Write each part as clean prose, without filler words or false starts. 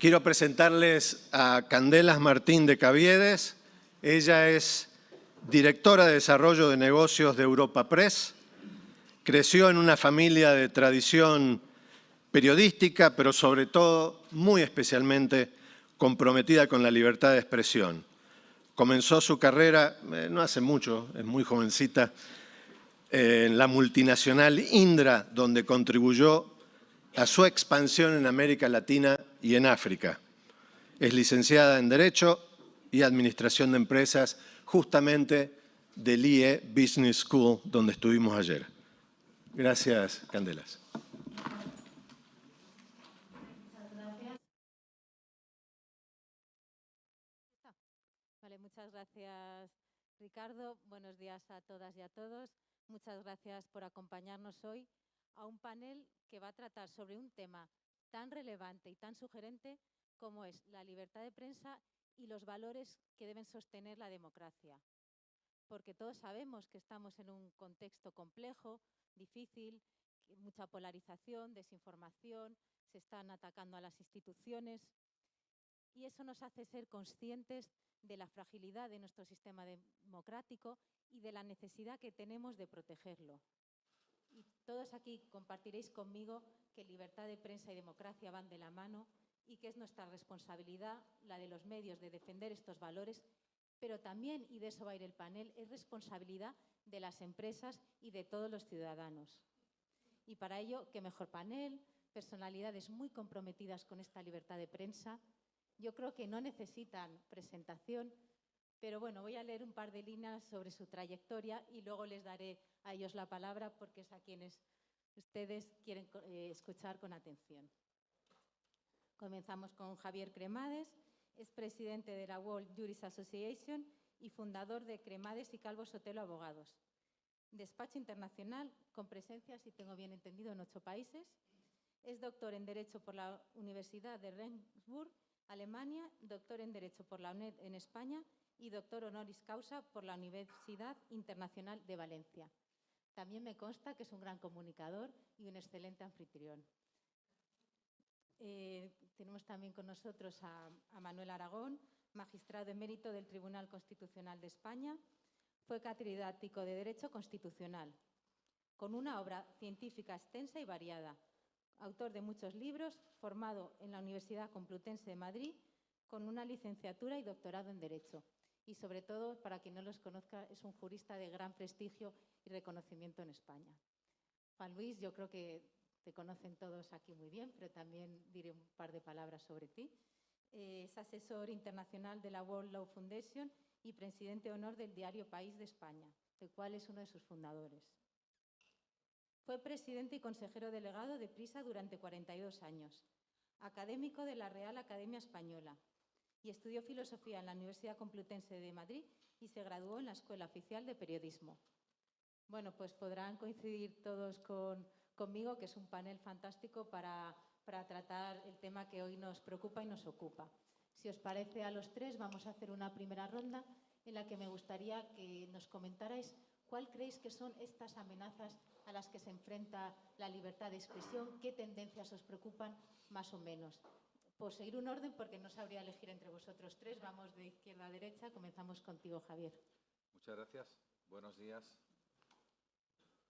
Quiero presentarles a Candelas Martín de Caviedes. Ella es directora de Desarrollo de Negocios de Europa Press. Creció en una familia de tradición periodística, pero sobre todo, muy especialmente, comprometida con la libertad de expresión. Comenzó su carrera, no hace mucho, es muy jovencita, en la multinacional Indra, donde contribuyó a su expansión en América Latina y en África. Es licenciada en Derecho y Administración de Empresas, justamente del IE Business School, donde estuvimos ayer. Gracias, Candelas. Vale, muchas gracias, Ricardo. Buenos días a todas y a todos. Muchas gracias por acompañarnos hoy a un panel que va a tratar sobre un tema tan relevante y tan sugerente como es la libertad de prensa y los valores que deben sostener la democracia. Porque todos sabemos que estamos en un contexto complejo, difícil, mucha polarización, desinformación, se están atacando a las instituciones y eso nos hace ser conscientes de la fragilidad de nuestro sistema democrático y de la necesidad que tenemos de protegerlo. Y todos aquí compartiréis conmigo que libertad de prensa y democracia van de la mano y que es nuestra responsabilidad, la de los medios, de defender estos valores, pero también, y de eso va a ir el panel, es responsabilidad de las empresas y de todos los ciudadanos. Y para ello, qué mejor panel, personalidades muy comprometidas con esta libertad de prensa. Yo creo que no necesitan presentación, pero bueno, voy a leer un par de líneas sobre su trayectoria y luego les daré a ellos la palabra porque es a quienes ustedes quieren escuchar con atención. Comenzamos con Javier Cremades, es presidente de la World Jurist Association y fundador de Cremades y Calvo Sotelo Abogados. Despacho internacional con presencia, si tengo bien entendido, en 8 países. Es doctor en Derecho por la Universidad de Regensburg, Alemania, doctor en Derecho por la UNED en España y doctor honoris causa por la Universidad Internacional de Valencia. También me consta que es un gran comunicador y un excelente anfitrión. Tenemos también con nosotros a Manuel Aragón, magistrado emérito del Tribunal Constitucional de España. Fue catedrático de Derecho Constitucional, con una obra científica extensa y variada. Autor de muchos libros, formado en la Universidad Complutense de Madrid, con una licenciatura y doctorado en Derecho. Y sobre todo, para quien no los conozca, es un jurista de gran prestigio y reconocimiento en España. Juan Luis, yo creo que te conocen todos aquí muy bien, pero también diré un par de palabras sobre ti. Es asesor internacional de la World Law Foundation y presidente de honor del diario País de España, del cual es uno de sus fundadores. Fue presidente y consejero delegado de Prisa durante 42 años, académico de la Real Academia Española y estudió filosofía en la Universidad Complutense de Madrid y se graduó en la Escuela Oficial de Periodismo. Bueno, pues podrán coincidir todos conmigo que es un panel fantástico para tratar el tema que hoy nos preocupa y nos ocupa. Si os parece, a los tres vamos a hacer una primera ronda en la que me gustaría que nos comentarais cuál creéis que son estas amenazas a las que se enfrenta la libertad de expresión, qué tendencias os preocupan más o menos. Por seguir un orden, porque no sabría elegir entre vosotros tres, vamos de izquierda a derecha. Comenzamos contigo, Javier. Muchas gracias. Buenos días.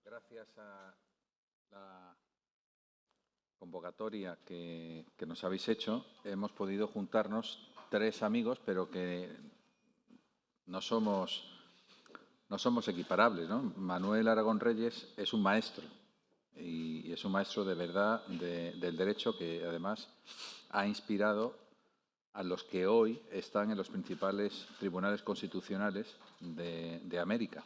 Gracias a la convocatoria que nos habéis hecho, hemos podido juntarnos 3 amigos, pero que no somos equiparables, ¿no? Manuel Aragón Reyes es un maestro, y es un maestro de verdad del derecho que además ha inspirado a los que hoy están en los principales tribunales constitucionales de América.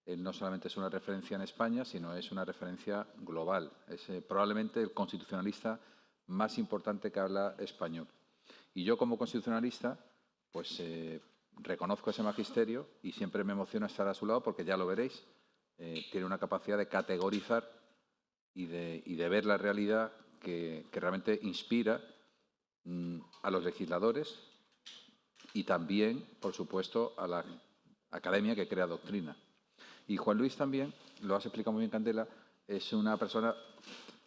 Él no solamente es una referencia en España, sino es una referencia global. Es probablemente el constitucionalista más importante que habla español. Y yo, como constitucionalista, pues reconozco ese magisterio y siempre me emociona estar a su lado porque ya lo veréis. Tiene una capacidad de categorizar y de ver la realidad que realmente inspira a los legisladores y también, por supuesto, a la academia que crea doctrina. Y Juan Luis también, lo has explicado muy bien, Candela, es una persona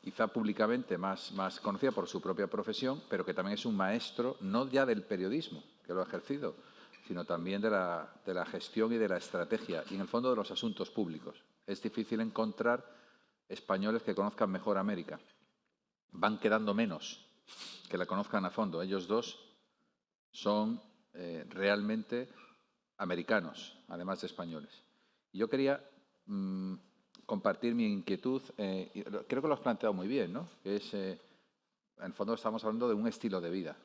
quizá públicamente más conocida por su propia profesión, pero que también es un maestro, no ya del periodismo, que lo ha ejercido, sino también de la gestión y de la estrategia, y en el fondo de los asuntos públicos. Es difícil encontrar españoles que conozcan mejor América. Van quedando menos que la conozcan a fondo. Ellos dos son realmente americanos, además de españoles. Y yo quería compartir mi inquietud, creo que lo has planteado muy bien, ¿no? Que es, en el fondo estamos hablando de un estilo de vida.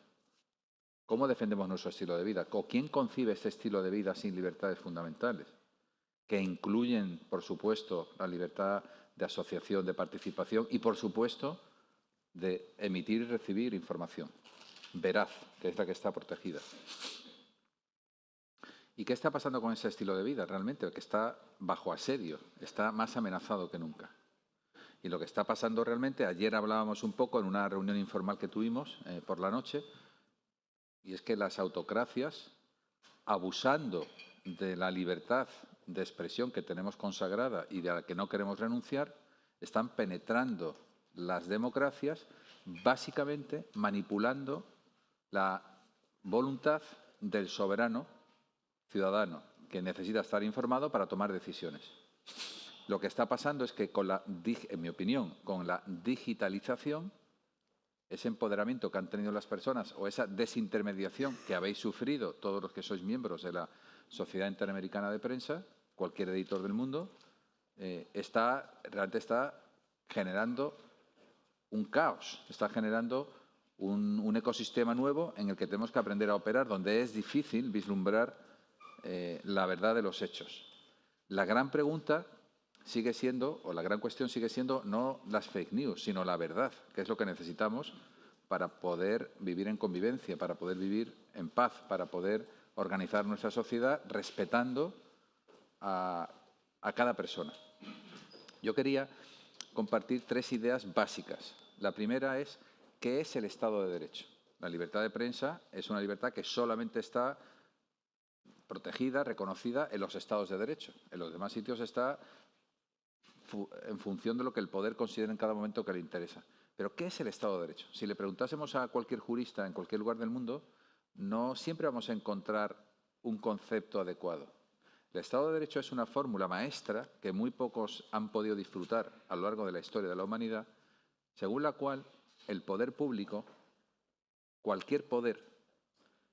¿Cómo defendemos nuestro estilo de vida? ¿O quién concibe este estilo de vida sin libertades fundamentales? Que incluyen, por supuesto, la libertad de asociación, de participación y, por supuesto, de emitir y recibir información veraz, que es la que está protegida. ¿Y qué está pasando con ese estilo de vida realmente? Que está bajo asedio, está más amenazado que nunca. Y lo que está pasando realmente, ayer hablábamos un poco en una reunión informal que tuvimos por la noche, y es que las autocracias, abusando de la libertad de expresión que tenemos consagrada y de la que no queremos renunciar, están penetrando las democracias, básicamente manipulando la voluntad del soberano ciudadano, que necesita estar informado para tomar decisiones. Lo que está pasando es que, en mi opinión, con la digitalización, ese empoderamiento que han tenido las personas o esa desintermediación que habéis sufrido todos los que sois miembros de la Sociedad Interamericana de Prensa, cualquier editor del mundo, realmente está generando un caos, está generando un ecosistema nuevo en el que tenemos que aprender a operar, donde es difícil vislumbrar la verdad de los hechos. La gran pregunta sigue siendo, o la gran cuestión sigue siendo, no las fake news, sino la verdad, que es lo que necesitamos para poder vivir en convivencia, para poder vivir en paz, para poder organizar nuestra sociedad respetando a cada persona. Yo quería compartir 3 ideas básicas. La primera es, ¿qué es el Estado de Derecho? La libertad de prensa es una libertad que solamente está protegida, reconocida en los Estados de Derecho. En los demás sitios está en función de lo que el poder considera en cada momento que le interesa. Pero, ¿qué es el Estado de Derecho? Si le preguntásemos a cualquier jurista en cualquier lugar del mundo, no siempre vamos a encontrar un concepto adecuado. El Estado de Derecho es una fórmula maestra que muy pocos han podido disfrutar a lo largo de la historia de la humanidad, según la cual el poder público, cualquier poder,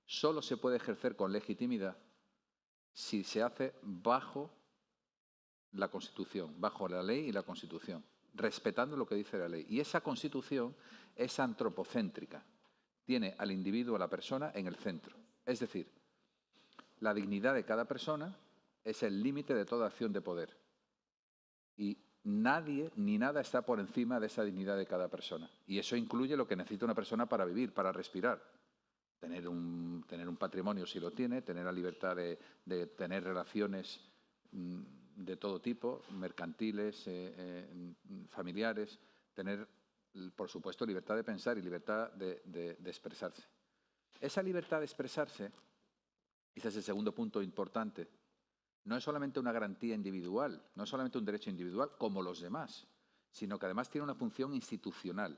solo se puede ejercer con legitimidad si se hace bajo la Constitución, bajo la ley y la Constitución, respetando lo que dice la ley. Y esa Constitución es antropocéntrica, tiene al individuo, a la persona, en el centro. Es decir, la dignidad de cada persona es el límite de toda acción de poder. Y nadie ni nada está por encima de esa dignidad de cada persona. Y eso incluye lo que necesita una persona para vivir, para respirar. Tener un patrimonio si lo tiene, tener la libertad de tener relaciones de todo tipo, mercantiles, familiares, tener, por supuesto, libertad de pensar y libertad de expresarse. Esa libertad de expresarse, ese es el segundo punto importante, no es solamente una garantía individual, no es solamente un derecho individual como los demás, sino que además tiene una función institucional,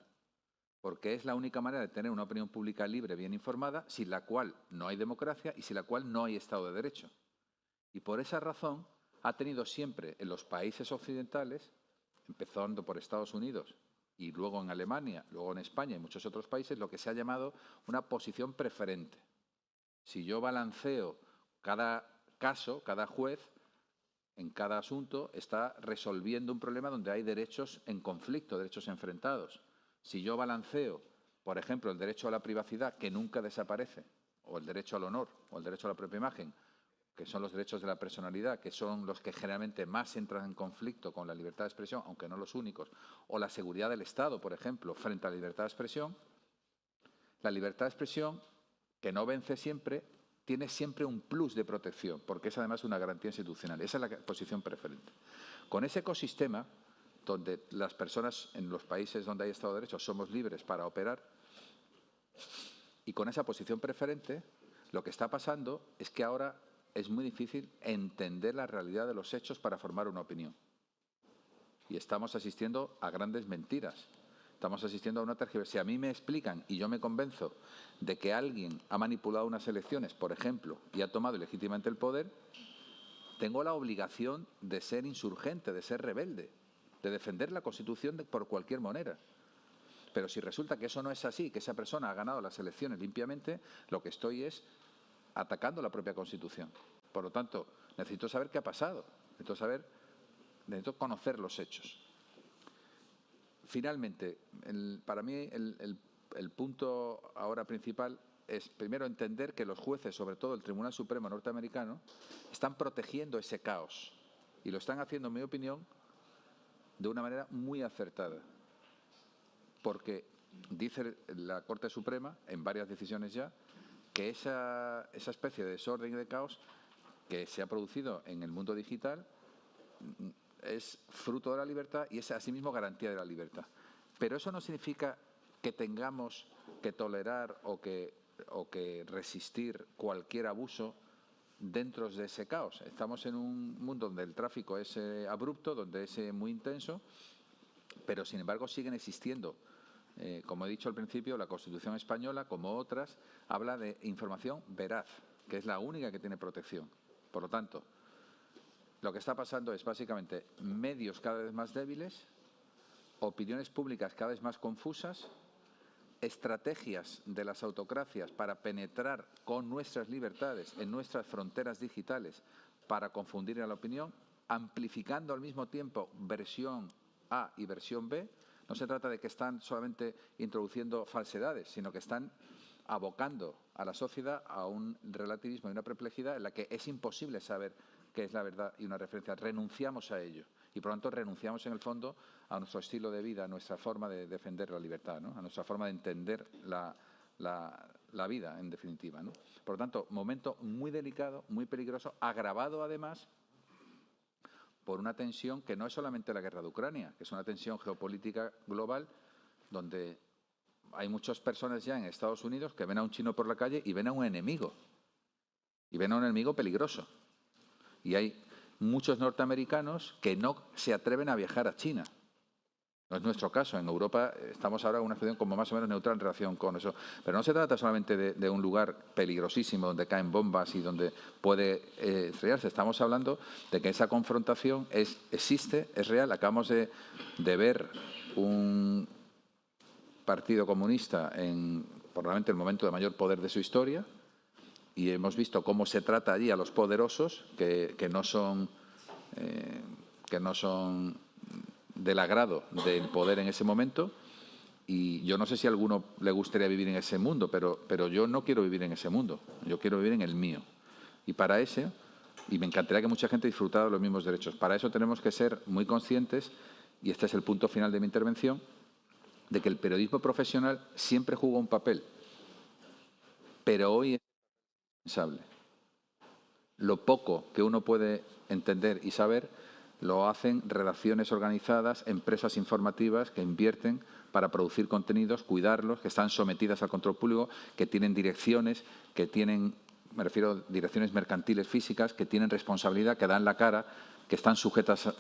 porque es la única manera de tener una opinión pública libre, bien informada, sin la cual no hay democracia y sin la cual no hay Estado de Derecho. Y por esa razón ha tenido siempre en los países occidentales, empezando por Estados Unidos y luego en Alemania, luego en España y muchos otros países, lo que se ha llamado una posición preferente. Si yo balanceo cada caso, cada juez, en cada asunto, está resolviendo un problema donde hay derechos en conflicto, derechos enfrentados. Si yo balanceo, por ejemplo, el derecho a la privacidad, que nunca desaparece, o el derecho al honor, o el derecho a la propia imagen, que son los derechos de la personalidad, que son los que generalmente más entran en conflicto con la libertad de expresión, aunque no los únicos, o la seguridad del Estado, por ejemplo, frente a la libertad de expresión, la libertad de expresión, que no vence siempre, tiene siempre un plus de protección, porque es además una garantía institucional. Esa es la posición preferente. Con ese ecosistema, donde las personas en los países donde hay Estado de Derecho somos libres para operar, y con esa posición preferente, lo que está pasando es que ahora es muy difícil entender la realidad de los hechos para formar una opinión. Y estamos asistiendo a grandes mentiras. Estamos asistiendo a una tergiversación. Si a mí me explican y yo me convenzo de que alguien ha manipulado unas elecciones, por ejemplo, y ha tomado ilegítimamente el poder, tengo la obligación de ser insurgente, de ser rebelde, de defender la Constitución por cualquier manera. Pero si resulta que eso no es así, que esa persona ha ganado las elecciones limpiamente, lo que estoy es atacando la propia Constitución. Por lo tanto, necesito saber qué ha pasado, necesito conocer los hechos. Finalmente, para mí el punto ahora principal es, primero, entender que los jueces, sobre todo el Tribunal Supremo norteamericano, están protegiendo ese caos y lo están haciendo, en mi opinión, de una manera muy acertada. Porque dice la Corte Suprema, en varias decisiones ya, que esa especie de desorden y de caos que se ha producido en el mundo digital es fruto de la libertad y es asimismo garantía de la libertad. Pero eso no significa que tengamos que tolerar o que resistir cualquier abuso dentro de ese caos. Estamos en un mundo donde el tráfico es abrupto, donde es muy intenso, pero sin embargo siguen existiendo. Como he dicho al principio, la Constitución española, como otras, habla de información veraz, que es la única que tiene protección. Por lo tanto, lo que está pasando es básicamente medios cada vez más débiles, opiniones públicas cada vez más confusas, estrategias de las autocracias para penetrar con nuestras libertades en nuestras fronteras digitales para confundir a la opinión, amplificando al mismo tiempo versión A y versión B. No se trata de que están solamente introduciendo falsedades, sino que están abocando a la sociedad a un relativismo y una perplejidad en la que es imposible saber qué es la verdad y una referencia. Renunciamos a ello y, por lo tanto, renunciamos en el fondo a nuestro estilo de vida, a nuestra forma de defender la libertad, ¿no? A nuestra forma de entender la vida, en definitiva, ¿no? Por lo tanto, momento muy delicado, muy peligroso, agravado además por una tensión que no es solamente la guerra de Ucrania, que es una tensión geopolítica global donde hay muchas personas ya en Estados Unidos que ven a un chino por la calle y ven a un enemigo. Y ven a un enemigo peligroso. Y hay muchos norteamericanos que no se atreven a viajar a China. No es nuestro caso. En Europa estamos ahora en una situación como más o menos neutral en relación con eso. Pero no se trata solamente de un lugar peligrosísimo donde caen bombas y donde puede estrellarse. Estamos hablando de que esa confrontación existe, es real. Acabamos de ver un Partido Comunista en probablemente el momento de mayor poder de su historia y hemos visto cómo se trata allí a los poderosos que no son del agrado del poder en ese momento. Y yo no sé si a alguno le gustaría vivir en ese mundo, pero yo no quiero vivir en ese mundo. Yo quiero vivir en el mío. Y para eso, y me encantaría que mucha gente disfrutara de los mismos derechos, para eso tenemos que ser muy conscientes, y este es el punto final de mi intervención, de que el periodismo profesional siempre jugó un papel, pero hoy es indispensable. Lo poco que uno puede entender y saber lo hacen redacciones organizadas, empresas informativas que invierten para producir contenidos, cuidarlos, que están sometidas al control público, que tienen direcciones, que tienen, me refiero a direcciones mercantiles físicas, que tienen responsabilidad, que dan la cara, que están sujetas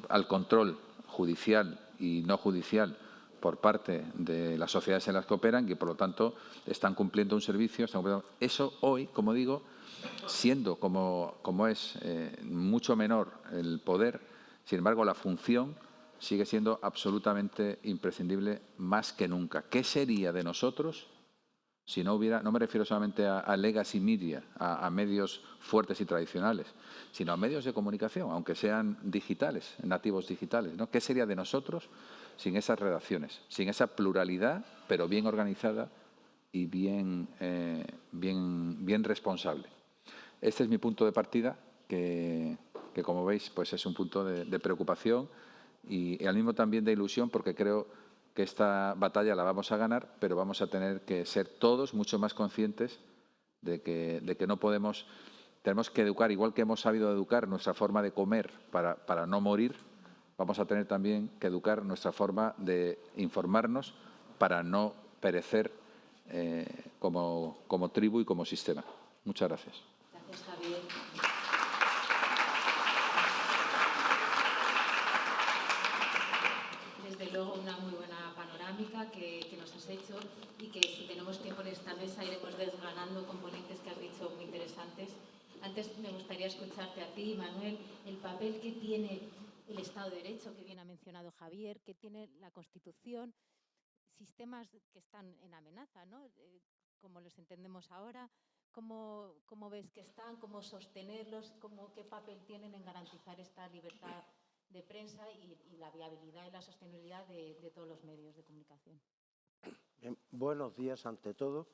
al control judicial y no judicial por parte de las sociedades en las que operan, que por lo tanto están cumpliendo un servicio. Eso hoy, como digo, siendo como es mucho menor el poder, sin embargo la función sigue siendo absolutamente imprescindible más que nunca. ¿Qué sería de nosotros si no hubiera, no me refiero solamente a legacy media, a medios fuertes y tradicionales, sino a medios de comunicación, aunque sean digitales, nativos digitales, ¿no? ¿Qué sería de nosotros sin esas redacciones, sin esa pluralidad, pero bien organizada y bien responsable? Este es mi punto de partida, que como veis pues es un punto de preocupación y al mismo también de ilusión, porque creo que esta batalla la vamos a ganar, pero vamos a tener que ser todos mucho más conscientes de que no podemos, tenemos que educar, igual que hemos sabido educar nuestra forma de comer para no morir, vamos a tener también que educar nuestra forma de informarnos para no perecer como tribu y como sistema. Muchas gracias. Gracias, Javier. Desde desde luego una muy buena panorámica que nos has hecho y que si tenemos tiempo en esta mesa iremos desgranando componentes que has dicho muy interesantes. Antes me gustaría escucharte a ti, Manuel, el papel que tiene el Estado de Derecho, que bien ha mencionado Javier, que tiene la Constitución, sistemas que están en amenaza, ¿no? Como los entendemos ahora, ¿cómo ves que están? ¿Cómo sostenerlos? ¿Qué papel tienen en garantizar esta libertad de prensa y la viabilidad y la sostenibilidad de todos los medios de comunicación? Bien, buenos días ante todo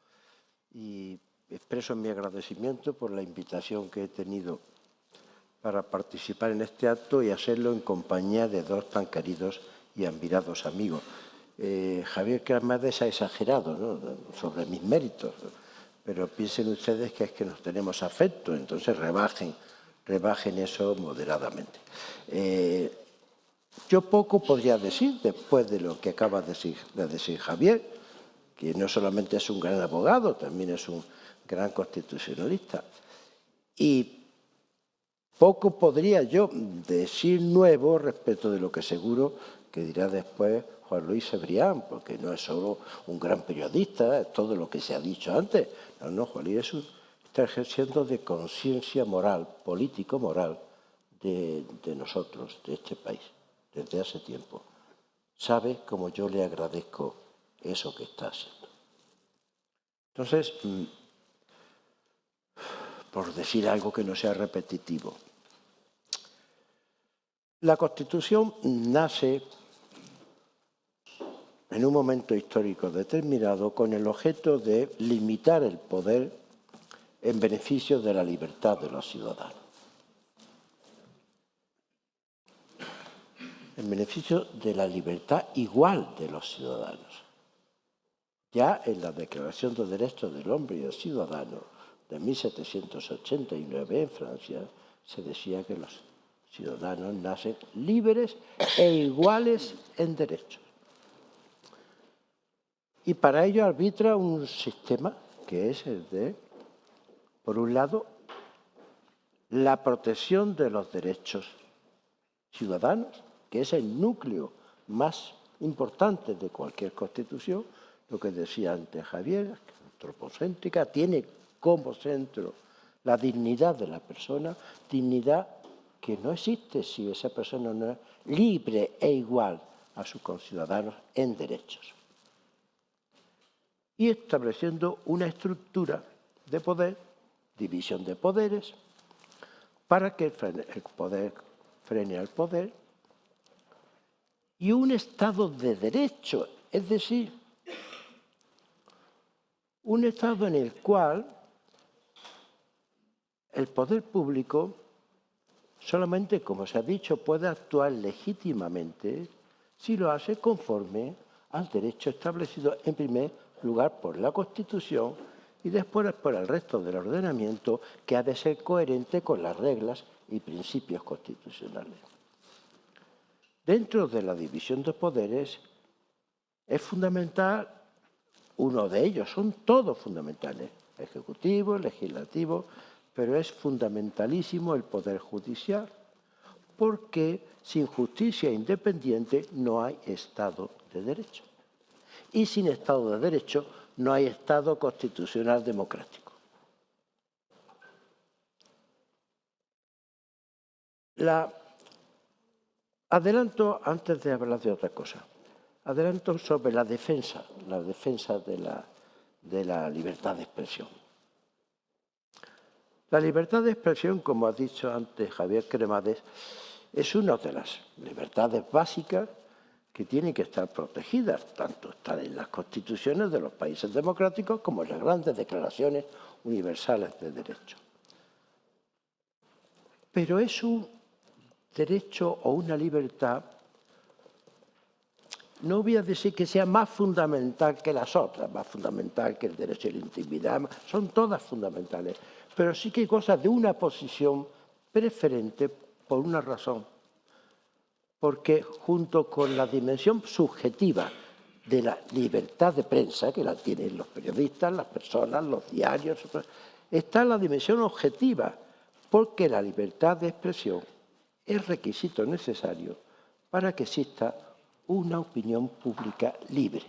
y expreso mi agradecimiento por la invitación que he tenido para participar en este acto y hacerlo en compañía de dos tan queridos y admirados amigos. Javier Cremades ha exagerado, ¿no?, sobre mis méritos, pero piensen ustedes que es que nos tenemos afecto, entonces rebajen eso moderadamente. Yo poco podría decir después de lo que acaba de decir Javier, que no solamente es un gran abogado, también es un gran constitucionalista. Y poco podría yo decir nuevo respecto de lo que seguro que dirá después Juan Luis Cebrián, porque no es solo un gran periodista, es todo lo que se ha dicho antes. No, Juan Luis está ejerciendo de conciencia moral, político-moral de nosotros, de este país, desde hace tiempo. Sabe cómo yo le agradezco eso que está haciendo. Entonces, por decir algo que no sea repetitivo, la Constitución nace en un momento histórico determinado con el objeto de limitar el poder en beneficio de la libertad de los ciudadanos. En beneficio de la libertad igual de los ciudadanos. Ya en la Declaración de Derechos del Hombre y del Ciudadano de 1789 en Francia se decía que los ciudadanos nacen libres e iguales en derechos. Y para ello arbitra un sistema que es el de, por un lado, la protección de los derechos ciudadanos, que es el núcleo más importante de cualquier constitución, lo que decía antes Javier, antropocéntrica, tiene como centro la dignidad de la persona, dignidad que no existe si esa persona no es libre e igual a sus conciudadanos en derechos. Y estableciendo una estructura de poder, división de poderes, para que el poder frene al poder, y un Estado de derecho, es decir, un Estado en el cual el poder público solamente, como se ha dicho, puede actuar legítimamente si lo hace conforme al derecho establecido en primer lugar por la Constitución y después por el resto del ordenamiento, que ha de ser coherente con las reglas y principios constitucionales. Dentro de la división de poderes es fundamental uno de ellos, son todos fundamentales, ejecutivo, legislativo, pero es fundamentalísimo el Poder Judicial, porque sin justicia independiente no hay Estado de Derecho. Y sin Estado de Derecho no hay Estado constitucional democrático. Adelanto, antes de hablar de otra cosa, adelanto sobre la defensa de la libertad de expresión. La libertad de expresión, como ha dicho antes Javier Cremades, es una de las libertades básicas que tienen que estar protegidas, tanto están en las constituciones de los países democráticos como en las grandes declaraciones universales de derechos. Pero es un derecho o una libertad, no voy a decir que sea más fundamental que las otras, más fundamental que el derecho a la intimidad, son todas fundamentales, pero sí que goza de una posición preferente por una razón, porque junto con la dimensión subjetiva de la libertad de prensa, que la tienen los periodistas, las personas, los diarios, está la dimensión objetiva, porque la libertad de expresión es requisito necesario para que exista una opinión pública libre.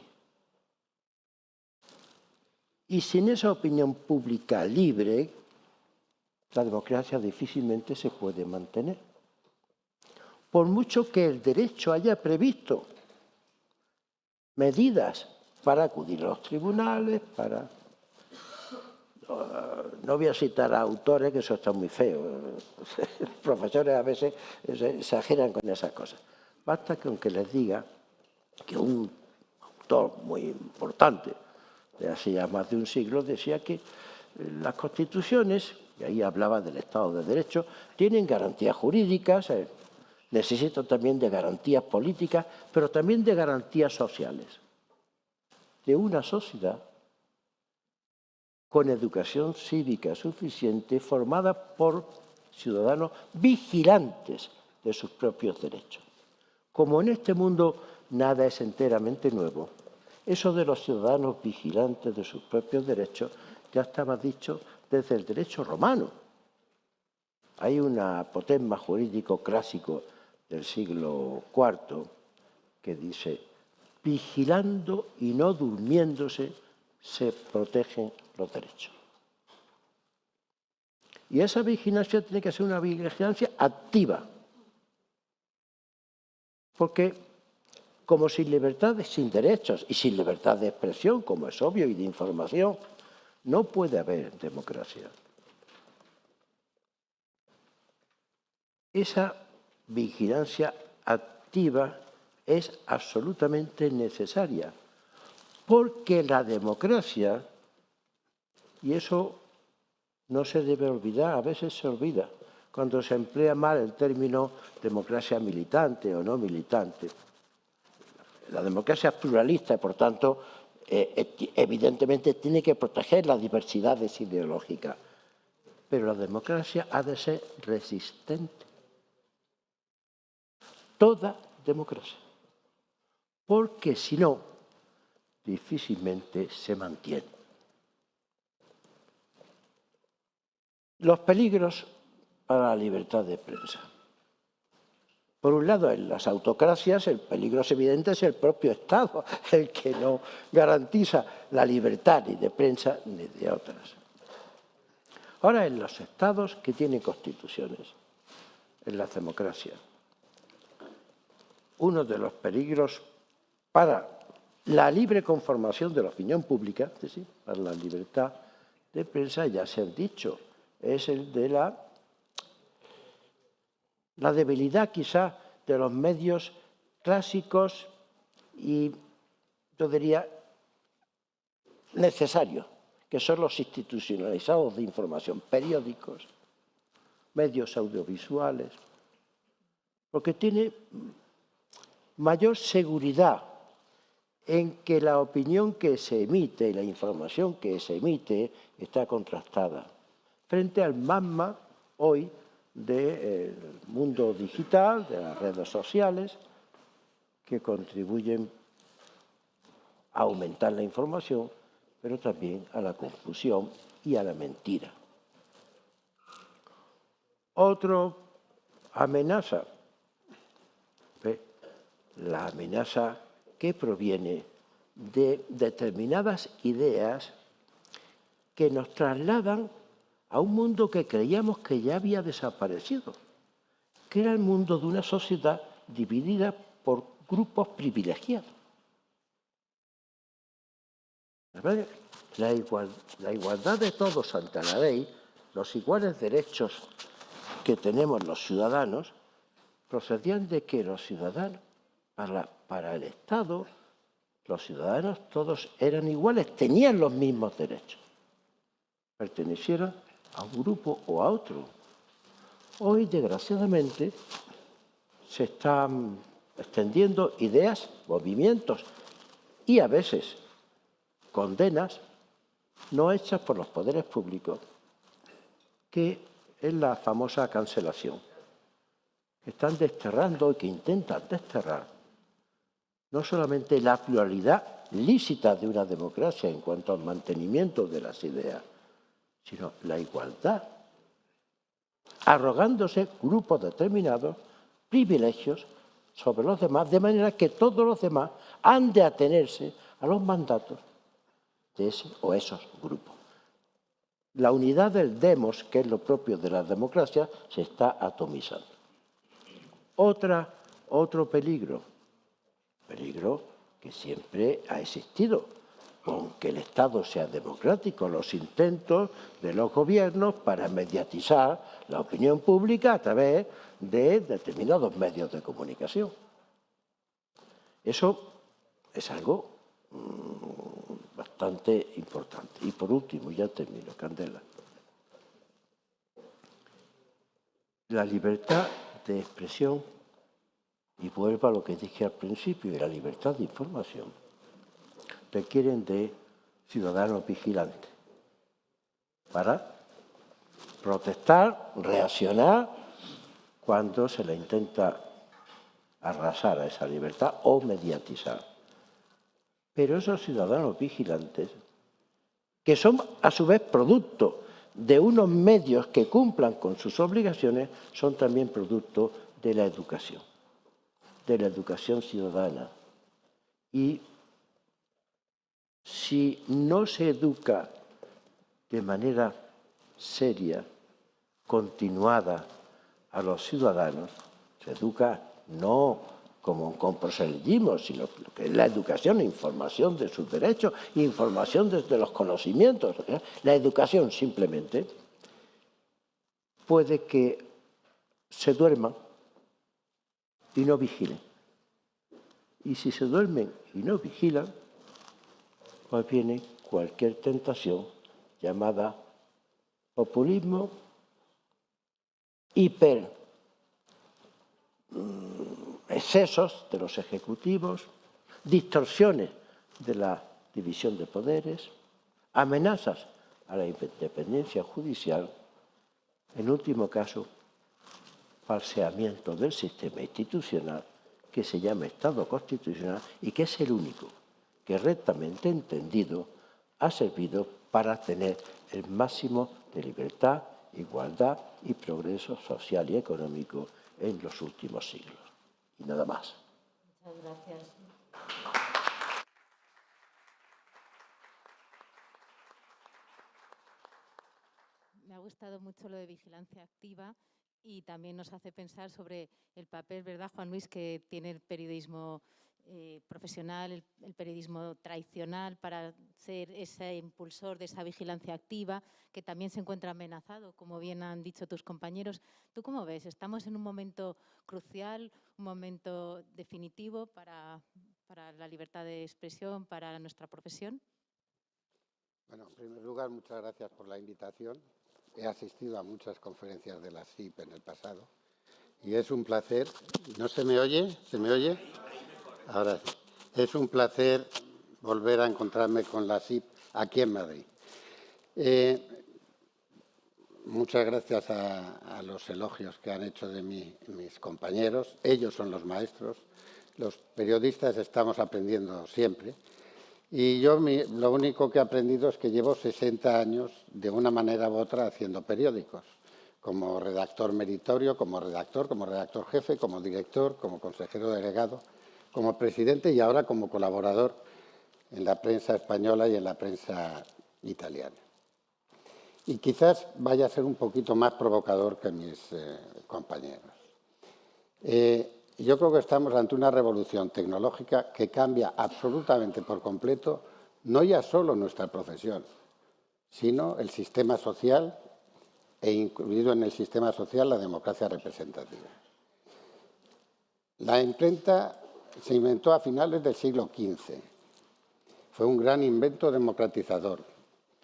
Y sin esa opinión pública libre, la democracia difícilmente se puede mantener. Por mucho que el derecho haya previsto medidas para acudir a los tribunales, para... No voy a citar a autores, que eso está muy feo. Los profesores a veces exageran con esas cosas. Basta que aunque les diga que un autor muy importante de hace ya más de un siglo decía que las constituciones, y ahí hablaba del Estado de Derecho, tienen garantías jurídicas, necesitan también de garantías políticas, pero también de garantías sociales, de una sociedad con educación cívica suficiente, formada por ciudadanos vigilantes de sus propios derechos. Como en este mundo nada es enteramente nuevo, eso de los ciudadanos vigilantes de sus propios derechos ya estaba dicho desde el derecho romano. Hay un apotegma jurídico clásico del siglo IV que dice: vigilando y no durmiéndose se protegen los derechos. Y esa vigilancia tiene que ser una vigilancia activa, porque como sin libertad, sin derechos y sin libertad de expresión, como es obvio, y de información, no puede haber democracia. Esa vigilancia activa es absolutamente necesaria, porque la democracia, y eso no se debe olvidar, a veces se olvida, cuando se emplea mal el término democracia militante o no militante. La democracia es pluralista y, por tanto, evidentemente tiene que proteger las diversidades ideológicas, pero la democracia ha de ser resistente. Toda democracia. Porque si no, difícilmente se mantiene. Los peligros para la libertad de prensa. Por un lado, en las autocracias el peligro evidente es el propio Estado, el que no garantiza la libertad ni de prensa ni de otras. Ahora, en los Estados que tienen constituciones, en las democracias, uno de los peligros para la libre conformación de la opinión pública, es decir, para la libertad de prensa, ya se han dicho, es el de la debilidad quizá de los medios clásicos y, yo diría, necesarios, que son los institucionalizados de información, periódicos, medios audiovisuales, porque tiene mayor seguridad en que la opinión que se emite y la información que se emite está contrastada, frente al magma hoy del mundo digital, de las redes sociales, que contribuyen a aumentar la información, pero también a la confusión y a la mentira. Otra amenaza, la amenaza que proviene de determinadas ideas que nos trasladan a un mundo que creíamos que ya había desaparecido, que era el mundo de una sociedad dividida por grupos privilegiados. La igualdad de todos ante la ley, los iguales derechos que tenemos los ciudadanos, procedían de que los ciudadanos, para el Estado, los ciudadanos todos eran iguales, tenían los mismos derechos, pertenecieran a un grupo o a otro. Hoy, desgraciadamente, se están extendiendo ideas, movimientos y a veces condenas no hechas por los poderes públicos, que es la famosa cancelación. Están desterrando y que intentan desterrar no solamente la pluralidad lícita de una democracia en cuanto al mantenimiento de las ideas, sino la igualdad, arrogándose grupos determinados privilegios sobre los demás, de manera que todos los demás han de atenerse a los mandatos de ese o esos grupos. La unidad del demos, que es lo propio de la democracia, se está atomizando. Otro peligro que siempre ha existido, aunque el Estado sea democrático, los intentos de los gobiernos para mediatizar la opinión pública a través de determinados medios de comunicación. Eso es algo bastante importante. Y por último, ya termino, Candela. La libertad de expresión, y vuelvo a lo que dije al principio, de la libertad de información, requieren de ciudadanos vigilantes para protestar, reaccionar cuando se le intenta arrasar a esa libertad o mediatizar. Pero esos ciudadanos vigilantes, que son a su vez producto de unos medios que cumplan con sus obligaciones, son también producto de la educación ciudadana. Y si no se educa de manera seria, continuada a los ciudadanos, se educa no como con proselitismo, sino que es la educación, información de sus derechos, información desde los conocimientos. La educación simplemente puede que se duerman y no vigilen. Y si se duermen y no vigilan, pues viene cualquier tentación llamada populismo, excesos de los ejecutivos, distorsiones de la división de poderes, amenazas a la independencia judicial, en último caso, falseamiento del sistema institucional que se llama Estado constitucional y que es el único que rectamente entendido ha servido para tener el máximo de libertad, igualdad y progreso social y económico en los últimos siglos. Y nada más. Muchas gracias. Me ha gustado mucho lo de vigilancia activa y también nos hace pensar sobre el papel, ¿verdad, Juan Luis?, que tiene el periodismo profesional, el periodismo tradicional para ser ese impulsor de esa vigilancia activa que también se encuentra amenazado, como bien han dicho tus compañeros. ¿Tú cómo ves? ¿Estamos en un momento crucial, un momento definitivo para la libertad de expresión, para nuestra profesión? Bueno, en primer lugar, muchas gracias por la invitación. He asistido a muchas conferencias de la SIP en el pasado y es un placer. ¿No se me oye? ¿Se me oye? Ahora sí. Es un placer volver a encontrarme con la SIP aquí en Madrid. Muchas gracias a los elogios que han hecho de mí mis compañeros. Ellos son los maestros. Los periodistas estamos aprendiendo siempre. Y yo lo único que he aprendido es que llevo 60 años, de una manera u otra, haciendo periódicos. Como redactor meritorio, como redactor jefe, como director, como consejero delegado, como presidente y ahora como colaborador en la prensa española y en la prensa italiana. Y quizás vaya a ser un poquito más provocador que mis compañeros. Yo creo que estamos ante una revolución tecnológica que cambia absolutamente por completo, no ya solo nuestra profesión, sino el sistema social e incluido en el sistema social la democracia representativa. La imprenta se inventó a finales del siglo XV. Fue un gran invento democratizador.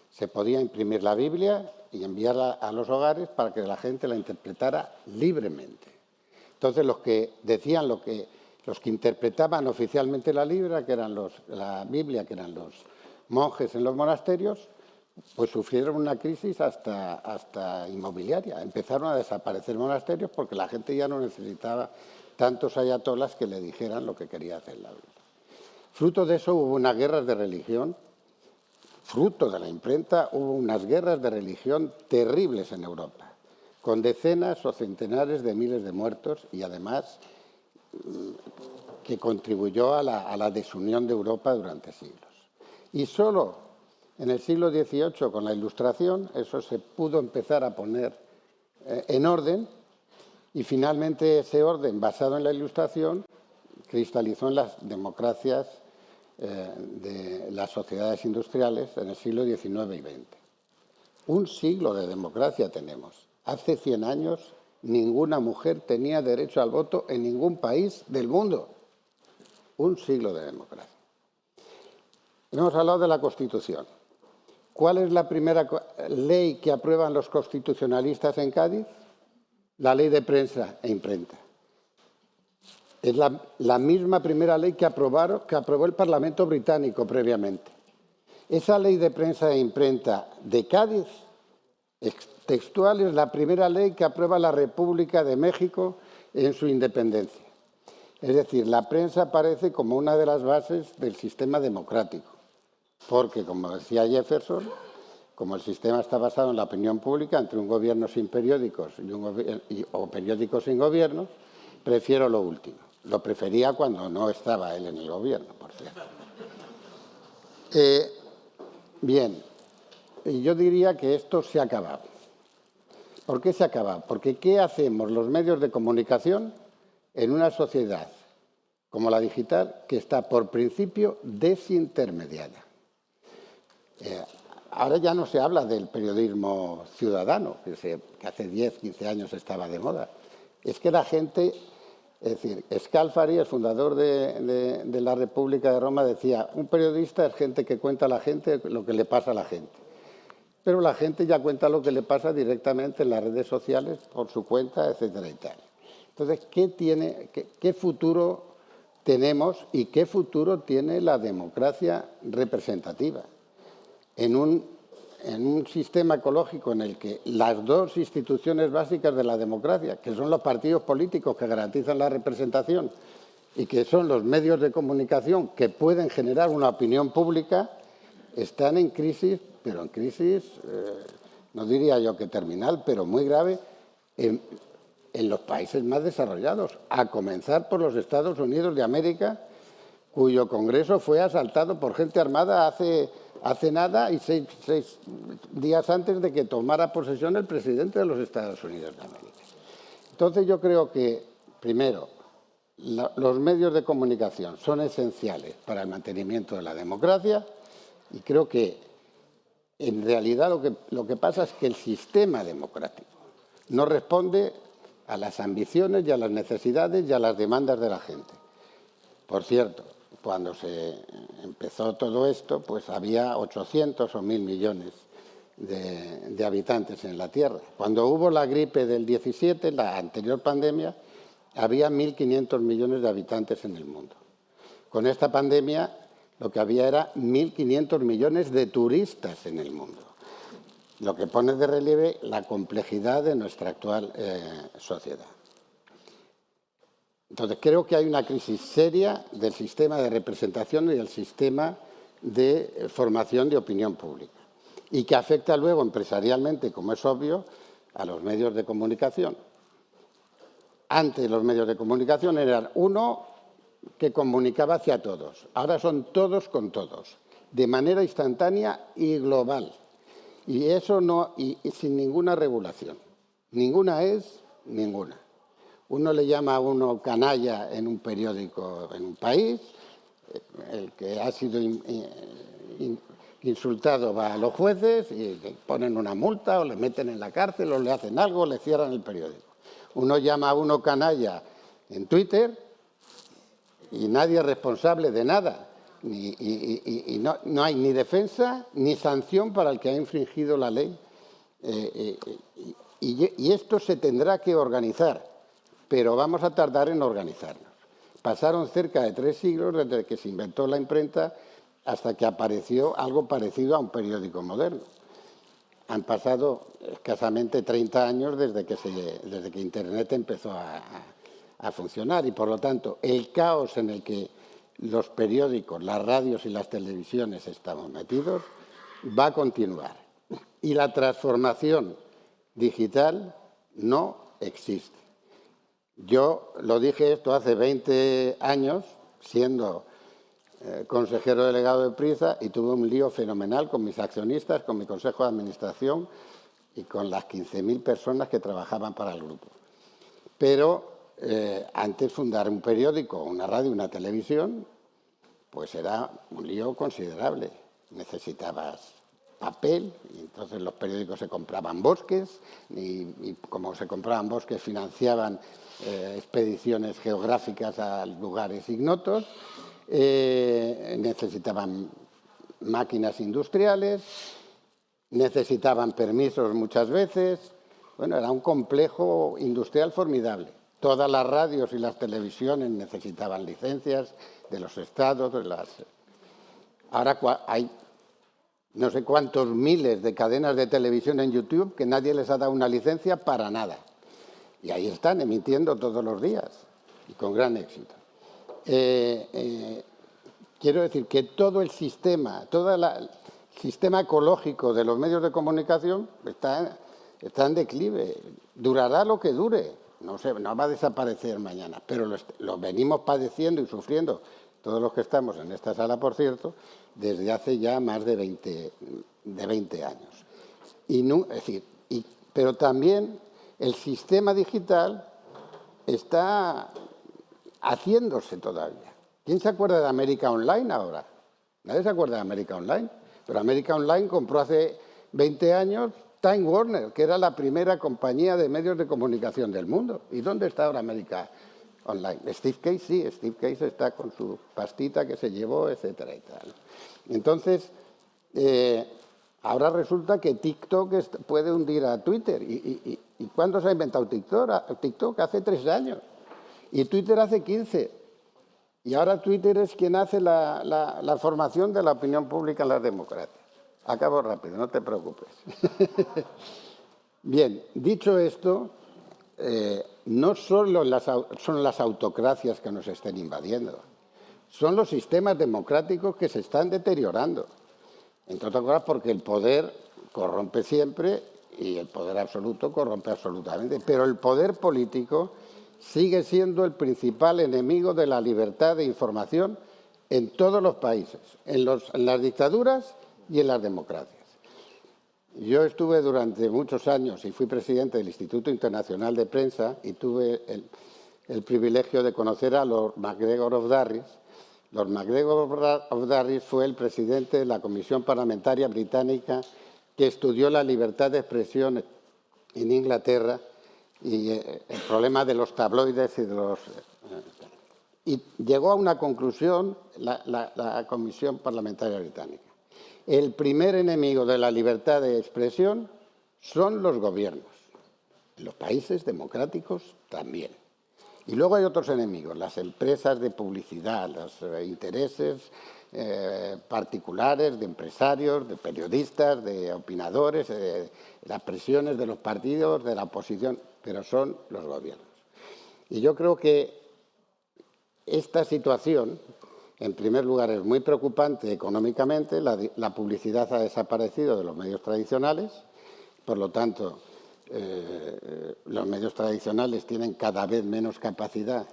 Se podía imprimir la Biblia y enviarla a los hogares para que la gente la interpretara libremente. Entonces, los que decían los que interpretaban oficialmente la Biblia, que eran los monjes en los monasterios, pues sufrieron una crisis hasta inmobiliaria. Empezaron a desaparecer monasterios porque la gente ya no necesitaba tantos ayatolas que le dijeran lo que quería hacer la Biblia. Fruto de eso hubo unas guerras de religión. Fruto de la imprenta hubo unas guerras de religión terribles en Europa, con decenas o centenares de miles de muertos y además que contribuyó a la desunión de Europa durante siglos. Y solo en el siglo XVIII, con la Ilustración, eso se pudo empezar a poner en orden, y finalmente ese orden basado en la Ilustración cristalizó en las democracias de las sociedades industriales en el siglo XIX y XX. Un siglo de democracia tenemos. Hace 100 años ninguna mujer tenía derecho al voto en ningún país del mundo. Un siglo de democracia. Hemos hablado de la Constitución. ¿Cuál es la primera ley que aprueban los constitucionalistas en Cádiz? La Ley de Prensa e Imprenta. Es la misma primera ley que aprobó el Parlamento británico previamente. Esa Ley de Prensa e Imprenta de Cádiz, textual, es la primera ley que aprueba la República de México en su independencia. Es decir, la prensa aparece como una de las bases del sistema democrático, porque, como decía Jefferson, como el sistema está basado en la opinión pública, entre un gobierno sin periódicos o periódicos sin gobierno, prefiero lo último. Lo prefería cuando no estaba él en el gobierno, por cierto. Bien, yo diría que esto se ha acabado. ¿Por qué se ha acabado? Porque ¿qué hacemos los medios de comunicación en una sociedad como la digital que está por principio desintermediada? Ahora ya no se habla del periodismo ciudadano, que hace 10, 15 años estaba de moda. Es que la gente, es decir, Scalfari, el fundador de la República de Roma, decía, un periodista es gente que cuenta a la gente lo que le pasa a la gente. Pero la gente ya cuenta lo que le pasa directamente en las redes sociales, por su cuenta, etcétera y tal. Entonces, ¿qué futuro tenemos y qué futuro tiene la democracia representativa? En un sistema ecológico en el que las dos instituciones básicas de la democracia, que son los partidos políticos que garantizan la representación y que son los medios de comunicación que pueden generar una opinión pública, están en crisis, pero en crisis, no diría yo que terminal, pero muy grave en los países más desarrollados, a comenzar por los Estados Unidos de América, cuyo Congreso fue asaltado por gente armada hace nada y seis días antes de que tomara posesión el presidente de los Estados Unidos de América. Entonces yo creo que, primero, los medios de comunicación son esenciales para el mantenimiento de la democracia y creo que en realidad lo que pasa es que el sistema democrático no responde a las ambiciones y a las necesidades y a las demandas de la gente. Por cierto, cuando se empezó todo esto, pues había 800 o 1.000 millones de habitantes en la Tierra. Cuando hubo la gripe del 17, la anterior pandemia, había 1.500 millones de habitantes en el mundo. Con esta pandemia lo que había era 1.500 millones de turistas en el mundo, lo que pone de relieve la complejidad de nuestra actual sociedad. Entonces, creo que hay una crisis seria del sistema de representación y del sistema de formación de opinión pública y que afecta luego empresarialmente, como es obvio, a los medios de comunicación. Antes los medios de comunicación eran uno que comunicaba hacia todos. Ahora son todos con todos, de manera instantánea y global. Y eso y sin ninguna regulación. Ninguna es ninguna. Uno le llama a uno canalla en un periódico en un país, el que ha sido insultado va a los jueces y le ponen una multa o le meten en la cárcel o le hacen algo o le cierran el periódico. Uno llama a uno canalla en Twitter y nadie es responsable de nada. Y no hay ni defensa ni sanción para el que ha infringido la ley. Y esto se tendrá que organizar, pero vamos a tardar en organizarnos. Pasaron cerca de 3 siglos desde que se inventó la imprenta hasta que apareció algo parecido a un periódico moderno. Han pasado escasamente 30 años desde que Internet empezó a funcionar y, por lo tanto, el caos en el que los periódicos, las radios y las televisiones estamos metidos va a continuar. Y la transformación digital no existe. Yo lo dije esto hace 20 años, siendo consejero delegado de Prisa, y tuve un lío fenomenal con mis accionistas, con mi consejo de administración y con las 15.000 personas que trabajaban para el grupo. Pero antes fundar un periódico, una radio, una televisión, pues era un lío considerable. Necesitabas papel, y entonces los periódicos se compraban bosques, y como se compraban bosques financiaban expediciones geográficas a lugares ignotos, necesitaban máquinas industriales, necesitaban permisos muchas veces. Bueno, era un complejo industrial formidable. Todas las radios y las televisiones necesitaban licencias de los estados. Ahora hay no sé cuántos miles de cadenas de televisión en YouTube que nadie les ha dado una licencia para nada. Y ahí están emitiendo todos los días y con gran éxito. Quiero decir que todo el sistema, el sistema ecológico de los medios de comunicación está en declive. Durará lo que dure, no va a desaparecer mañana, pero lo venimos padeciendo y sufriendo todos los que estamos en esta sala, por cierto, desde hace ya más de 20 años. Pero también el sistema digital está haciéndose todavía. ¿Quién se acuerda de América Online ahora? Nadie se acuerda de América Online, pero América Online compró hace 20 años Time Warner, que era la primera compañía de medios de comunicación del mundo. ¿Y dónde está ahora América Online? Steve Case, sí, Steve Case está con su pastita que se llevó, etcétera y tal. Entonces, ahora resulta que TikTok puede hundir a Twitter. ¿Y cuándo se ha inventado TikTok? TikTok hace 3 años. Y Twitter hace 15. Y ahora Twitter es quien hace la formación de la opinión pública en las democracias. Acabo rápido, no te preocupes. Bien, dicho esto, no solo son las autocracias que nos estén invadiendo, son los sistemas democráticos que se están deteriorando. Entre otras cosas porque el poder corrompe siempre y el poder absoluto corrompe absolutamente. Pero el poder político sigue siendo el principal enemigo de la libertad de información en todos los países, en las dictaduras y en las democracias. Yo estuve durante muchos años y fui presidente del Instituto Internacional de Prensa y tuve el privilegio de conocer a Lord MacGregor of Darris. Lord MacGregor of Darris fue el presidente de la Comisión Parlamentaria Británica que estudió la libertad de expresión en Inglaterra y el problema de los tabloides y llegó a una conclusión la Comisión Parlamentaria Británica. El primer enemigo de la libertad de expresión son los gobiernos. En los países democráticos también. Y luego hay otros enemigos, las empresas de publicidad, los intereses particulares de empresarios, de periodistas, de opinadores, las presiones de los partidos, de la oposición, pero son los gobiernos. Y yo creo que esta situación, en primer lugar, es muy preocupante económicamente. La publicidad ha desaparecido de los medios tradicionales, por lo tanto, los medios tradicionales tienen cada vez menos capacidad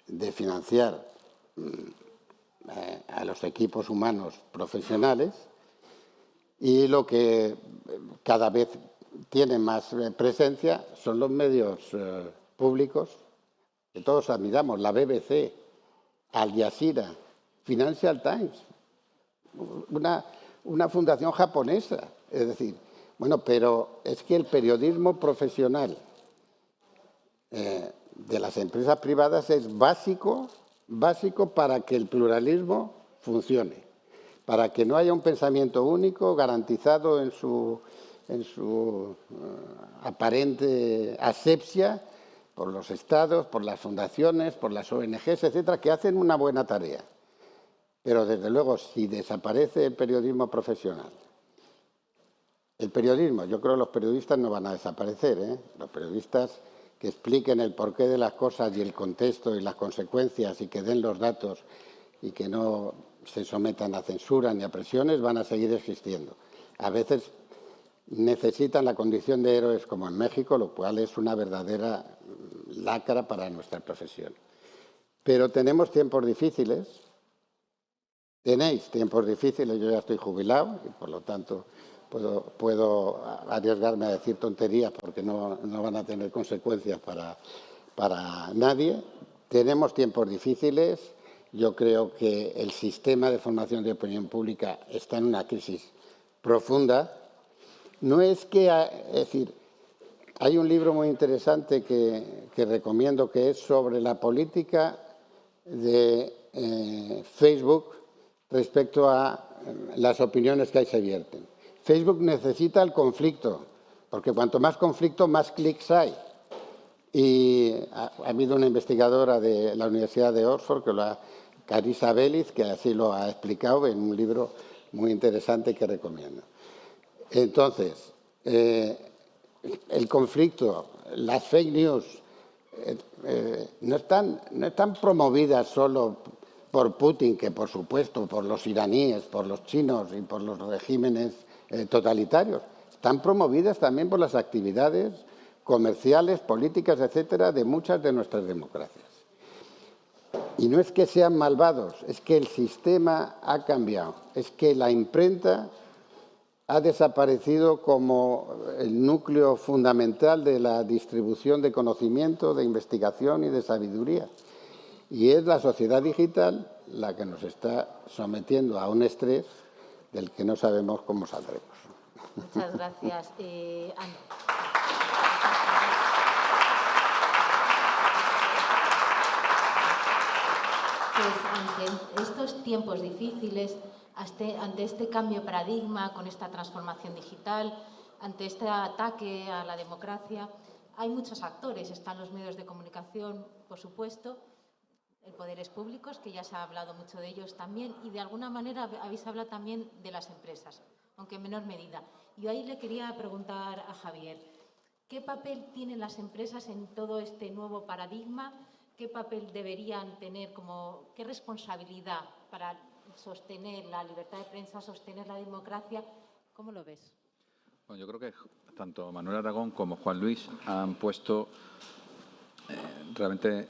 de financiar a los equipos humanos profesionales y lo que cada vez tiene más presencia son los medios públicos que todos admiramos, la BBC, Al Jazeera, Financial Times, una fundación japonesa. Es decir, bueno, pero es que el periodismo profesional de las empresas privadas es básico para que el pluralismo funcione, para que no haya un pensamiento único garantizado en su aparente asepsia por los estados, por las fundaciones, por las ONGs, etcétera, que hacen una buena tarea. Pero, desde luego, si desaparece el periodismo profesional, yo creo que los periodistas no van a desaparecer, ¿eh? Los periodistas que expliquen el porqué de las cosas y el contexto y las consecuencias y que den los datos y que no se sometan a censura ni a presiones van a seguir existiendo. A veces necesitan la condición de héroes como en México, lo cual es una verdadera lacra para nuestra profesión. Pero tenemos tiempos difíciles, tenéis tiempos difíciles, yo ya estoy jubilado y por lo tanto puedo arriesgarme a decir tonterías porque no van a tener consecuencias para nadie. Tenemos tiempos difíciles, yo creo que el sistema de formación de opinión pública está en una crisis profunda. No es que, es decir, hay un libro muy interesante que recomiendo que es sobre la política de Facebook respecto a las opiniones que ahí se vierten. Facebook necesita el conflicto, porque cuanto más conflicto, más clics hay. Y ha habido una investigadora de la Universidad de Oxford, Carissa Bellis, que así lo ha explicado en un libro muy interesante que recomiendo. Entonces, el conflicto, las fake news, no están promovidas solo por Putin, que por supuesto, por los iraníes, por los chinos y por los regímenes totalitarios. Están promovidas también por las actividades comerciales, políticas, etcétera, de muchas de nuestras democracias. Y no es que sean malvados, es que el sistema ha cambiado, es que la imprenta ha desaparecido como el núcleo fundamental de la distribución de conocimiento, de investigación y de sabiduría. Y es la sociedad digital la que nos está sometiendo a un estrés del que no sabemos cómo saldremos. Muchas gracias. Pues ante estos tiempos difíciles, ante este cambio de paradigma, con esta transformación digital, ante este ataque a la democracia, hay muchos actores. Están los medios de comunicación, por supuesto, los poderes públicos, que ya se ha hablado mucho de ellos también, y de alguna manera habéis hablado también de las empresas, aunque en menor medida. Y ahí le quería preguntar a Javier, ¿qué papel tienen las empresas en todo este nuevo paradigma? ¿Qué papel deberían tener, qué responsabilidad para sostener la libertad de prensa, sostener la democracia? ¿Cómo lo ves? Bueno, yo creo que tanto Manuel Aragón como Juan Luis han puesto realmente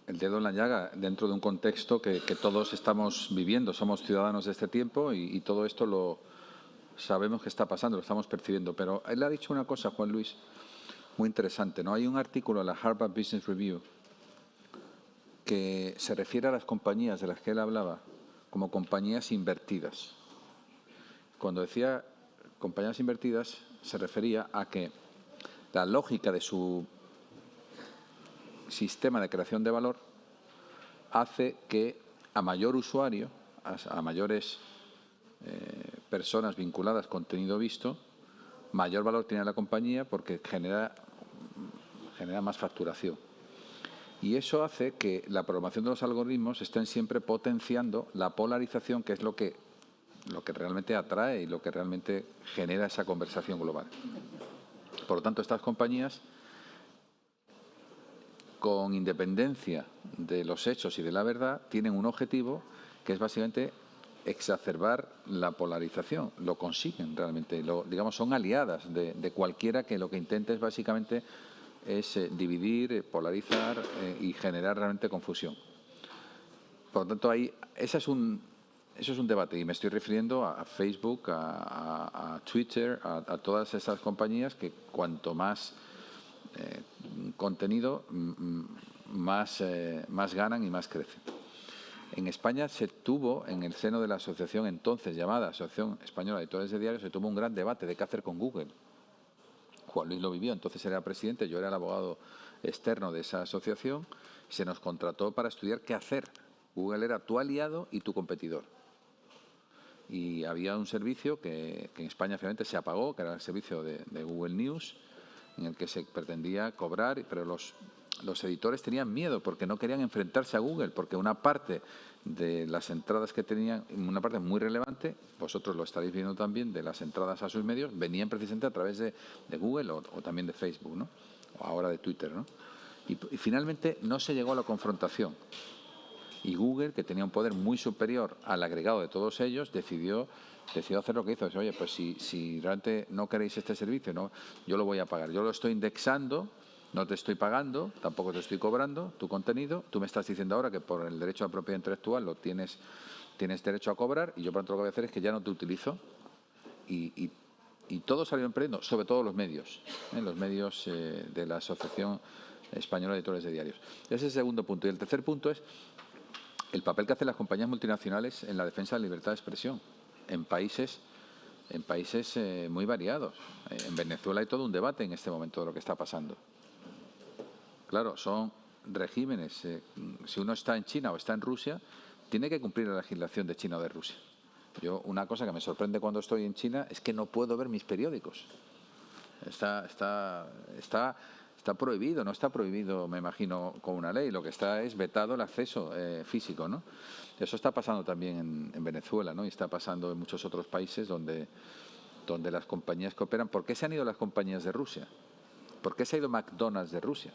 el dedo en la llaga dentro de un contexto que todos estamos viviendo. Somos ciudadanos de este tiempo y todo esto lo sabemos que está pasando, lo estamos percibiendo. Pero él ha dicho una cosa, Juan Luis, muy interesante, ¿no? Hay un artículo en la Harvard Business Review que se refiere a las compañías de las que él hablaba como compañías invertidas. Cuando decía compañías invertidas, se refería a que la lógica de su sistema de creación de valor hace que a mayor usuario, a mayores personas vinculadas con contenido visto, mayor valor tiene la compañía porque genera más facturación. Y eso hace que la programación de los algoritmos estén siempre potenciando la polarización, que es lo que realmente atrae y lo que realmente genera esa conversación global. Por lo tanto, estas compañías, con independencia de los hechos y de la verdad, tienen un objetivo que es básicamente exacerbar la polarización. Lo consiguen realmente, digamos, son aliadas de cualquiera que lo que intente es básicamente dividir, polarizar y generar realmente confusión. Por lo tanto, eso es un debate y me estoy refiriendo a Facebook, a Twitter, a todas esas compañías que cuanto más contenido, más ganan y más crecen. En España se tuvo, en el seno de la asociación entonces llamada Asociación Española de Editores de Diarios, se tuvo un gran debate de qué hacer con Google. Juan Luis lo vivió, entonces era presidente, yo era el abogado externo de esa asociación, se nos contrató para estudiar qué hacer. Google era tu aliado y tu competidor. Y había un servicio que en España finalmente se apagó, que era el servicio de Google News, en el que se pretendía cobrar, pero los editores tenían miedo porque no querían enfrentarse a Google, porque una parte de las entradas que tenían, una parte muy relevante, vosotros lo estaréis viendo también, de las entradas a sus medios, venían precisamente a través de Google o también de Facebook, ¿no? O ahora de Twitter, ¿no? Y finalmente no se llegó a la confrontación. Y Google, que tenía un poder muy superior al agregado de todos ellos, decidió hacer lo que hizo. Dice, oye, pues si realmente no queréis este servicio, no, yo lo voy a pagar. Yo lo estoy indexando No te estoy pagando, tampoco te estoy cobrando tu contenido. Tú me estás diciendo ahora que por el derecho a la propiedad intelectual lo tienes derecho a cobrar y yo, por tanto, lo que voy a hacer es que ya no te utilizo. Y todos salieron perdiendo, sobre todo los medios de la Asociación Española de Editores de Diarios. Ese es el segundo punto. Y el tercer punto es el papel que hacen las compañías multinacionales en la defensa de la libertad de expresión en países muy variados. En Venezuela hay todo un debate en este momento de lo que está pasando. Claro, son regímenes. Si uno está en China o está en Rusia, tiene que cumplir la legislación de China o de Rusia. Una cosa que me sorprende cuando estoy en China es que no puedo ver mis periódicos. Está prohibido, no está prohibido, me imagino, con una ley. Lo que está es vetado el acceso físico, ¿no? Eso está pasando también en Venezuela, ¿no? Y está pasando en muchos otros países donde las compañías que operan. ¿Por qué se han ido las compañías de Rusia? ¿Por qué se ha ido McDonald's de Rusia?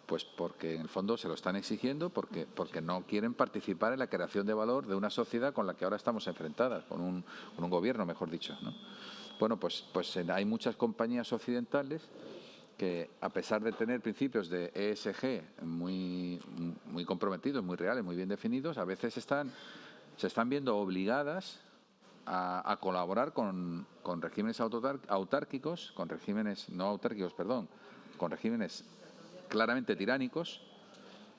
Pues porque en el fondo se lo están exigiendo porque no quieren participar en la creación de valor de una sociedad con la que ahora estamos enfrentadas, con un gobierno, mejor dicho, ¿no? Bueno, pues hay muchas compañías occidentales que, a pesar de tener principios de ESG muy comprometidos, muy reales, muy bien definidos, a veces se están viendo obligadas a colaborar con regímenes autárquicos, con regímenes no autárquicos, perdón, con regímenes claramente tiránicos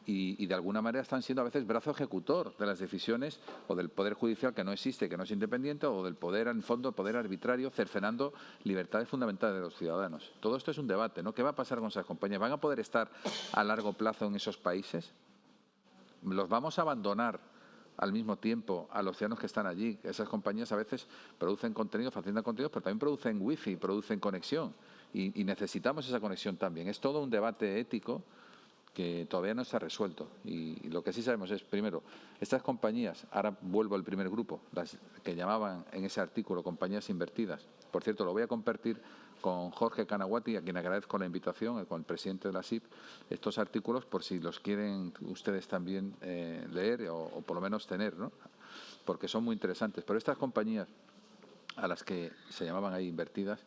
y de alguna manera están siendo a veces brazo ejecutor de las decisiones o del poder judicial que no existe, que no es independiente, o del poder, en fondo, poder arbitrario, cercenando libertades fundamentales de los ciudadanos. Todo esto es un debate, ¿no? ¿Qué va a pasar con esas compañías? ¿Van a poder estar a largo plazo en esos países? ¿Los vamos a abandonar al mismo tiempo a los ciudadanos que están allí? Esas compañías a veces producen contenido, facilitan contenidos, pero también producen wifi, producen conexión. Y necesitamos esa conexión también. Es todo un debate ético que todavía no está resuelto. Y lo que sí sabemos es, primero, estas compañías, ahora vuelvo al primer grupo, las que llamaban en ese artículo compañías invertidas. Por cierto, lo voy a compartir con Jorge Canaguati, a quien agradezco la invitación, con el presidente de la SIP, estos artículos por si los quieren ustedes también leer o por lo menos tener, ¿no? Porque son muy interesantes. Pero estas compañías a las que se llamaban ahí invertidas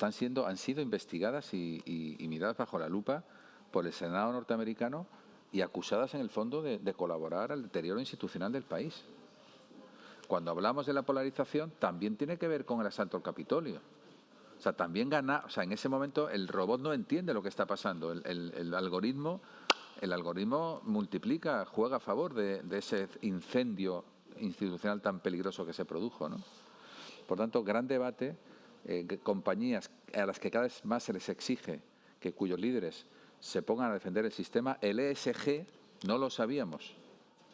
han sido investigadas y miradas bajo la lupa por el Senado norteamericano y acusadas en el fondo de colaborar al deterioro institucional del país. Cuando hablamos de la polarización, también tiene que ver con el asalto al Capitolio. O sea, también en ese momento el robot no entiende lo que está pasando. El algoritmo multiplica, juega a favor de ese incendio institucional tan peligroso que se produjo, ¿no? Por tanto, gran debate. Compañías a las que cada vez más se les exige cuyos líderes se pongan a defender el sistema. El ESG no lo sabíamos,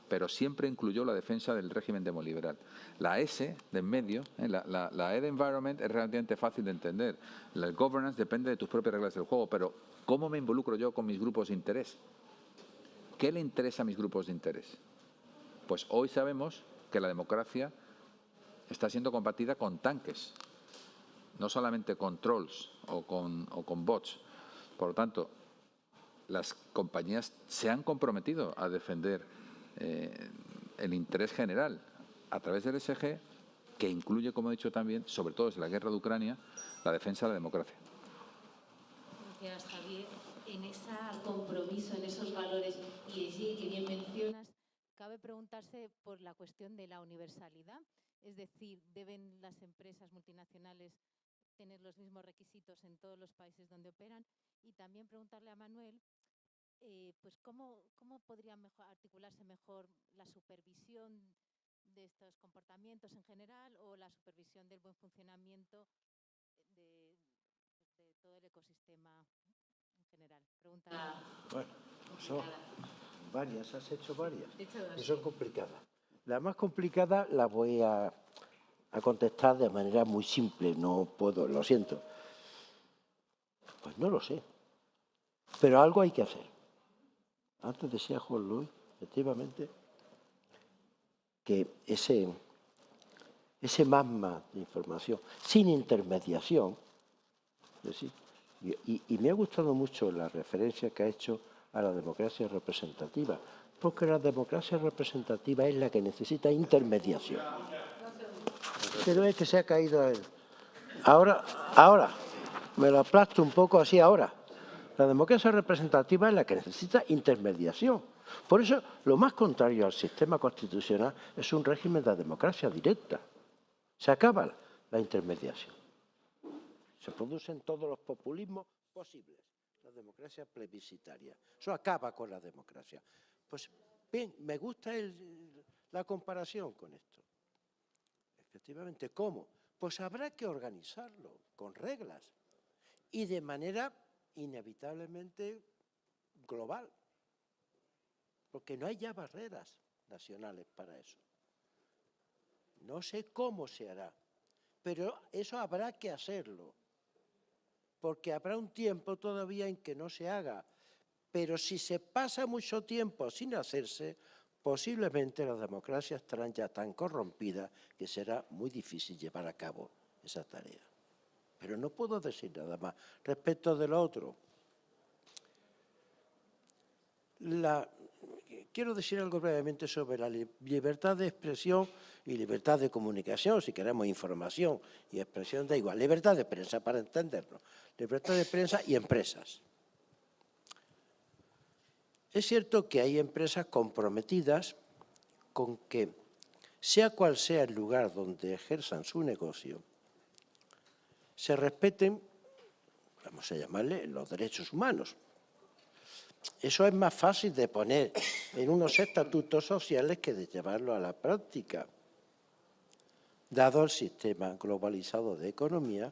pero siempre incluyó la defensa del régimen demoliberal. La S de en medio, la E de environment, es relativamente fácil de entender. La governance depende de tus propias reglas del juego, pero ¿cómo me involucro yo con mis grupos de interés? ¿Qué le interesa a mis grupos de interés? Pues hoy sabemos que la democracia está siendo combatida con tanques, no solamente con trolls o con bots. Por lo tanto, las compañías se han comprometido a defender el interés general a través del ESG, que incluye, como he dicho también, sobre todo desde la guerra de Ucrania, la defensa de la democracia. Gracias, Javier. En ese compromiso, en esos valores ESG que bien mencionas, cabe preguntarse por la cuestión de la universalidad. Es decir, ¿deben las empresas multinacionales tener los mismos requisitos en todos los países donde operan? Y también preguntarle a Manuel, pues ¿cómo podría articularse mejor la supervisión de estos comportamientos en general o la supervisión del buen funcionamiento de todo el ecosistema en general? Pregunta. Bueno, son varias, has hecho varias. He hecho dos. Y son complicadas. La más complicada la voy a contestar de manera muy simple. No puedo, lo siento. Pues no lo sé. Pero algo hay que hacer. Antes decía Juan Luis, efectivamente, que ese magma de información, sin intermediación, es decir, y me ha gustado mucho la referencia que ha hecho a la democracia representativa, porque la democracia representativa es la que necesita intermediación. Pero es que se ha caído a él. Ahora, me lo aplasto un poco así ahora. La democracia representativa es la que necesita intermediación. Por eso, lo más contrario al sistema constitucional es un régimen de democracia directa. Se acaba la intermediación. Se producen todos los populismos posibles. La democracia plebiscitaria. Eso acaba con la democracia. Pues bien, me gusta la comparación con esto. Efectivamente, ¿cómo? Pues habrá que organizarlo con reglas y de manera inevitablemente global, porque no hay ya barreras nacionales para eso. No sé cómo se hará, pero eso habrá que hacerlo, porque habrá un tiempo todavía en que no se haga, pero si se pasa mucho tiempo sin hacerse, posiblemente las democracias estarán ya tan corrompidas que será muy difícil llevar a cabo esa tarea. Pero no puedo decir nada más. Respecto de lo otro, quiero decir algo brevemente sobre la libertad de expresión y libertad de comunicación, si queremos información y expresión, da igual. Libertad de prensa, para entendernos. Libertad de prensa y empresas. Es cierto que hay empresas comprometidas con que, sea cual sea el lugar donde ejerzan su negocio, se respeten, vamos a llamarle, los derechos humanos. Eso es más fácil de poner en unos estatutos sociales que de llevarlo a la práctica, dado el sistema globalizado de economía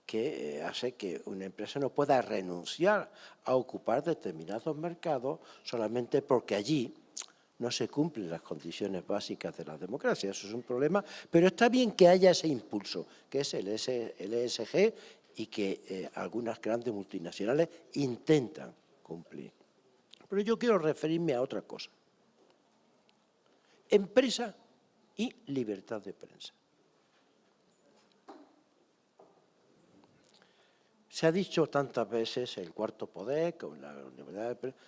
que hace que una empresa no pueda renunciar a ocupar determinados mercados solamente porque allí no se cumplen las condiciones básicas de la democracia. Eso es un problema, pero está bien que haya ese impulso, que es el ESG y que algunas grandes multinacionales intentan cumplir. Pero yo quiero referirme a otra cosa. Empresa y libertad de prensa. Se ha dicho tantas veces el cuarto poder, con la libertad de prensa.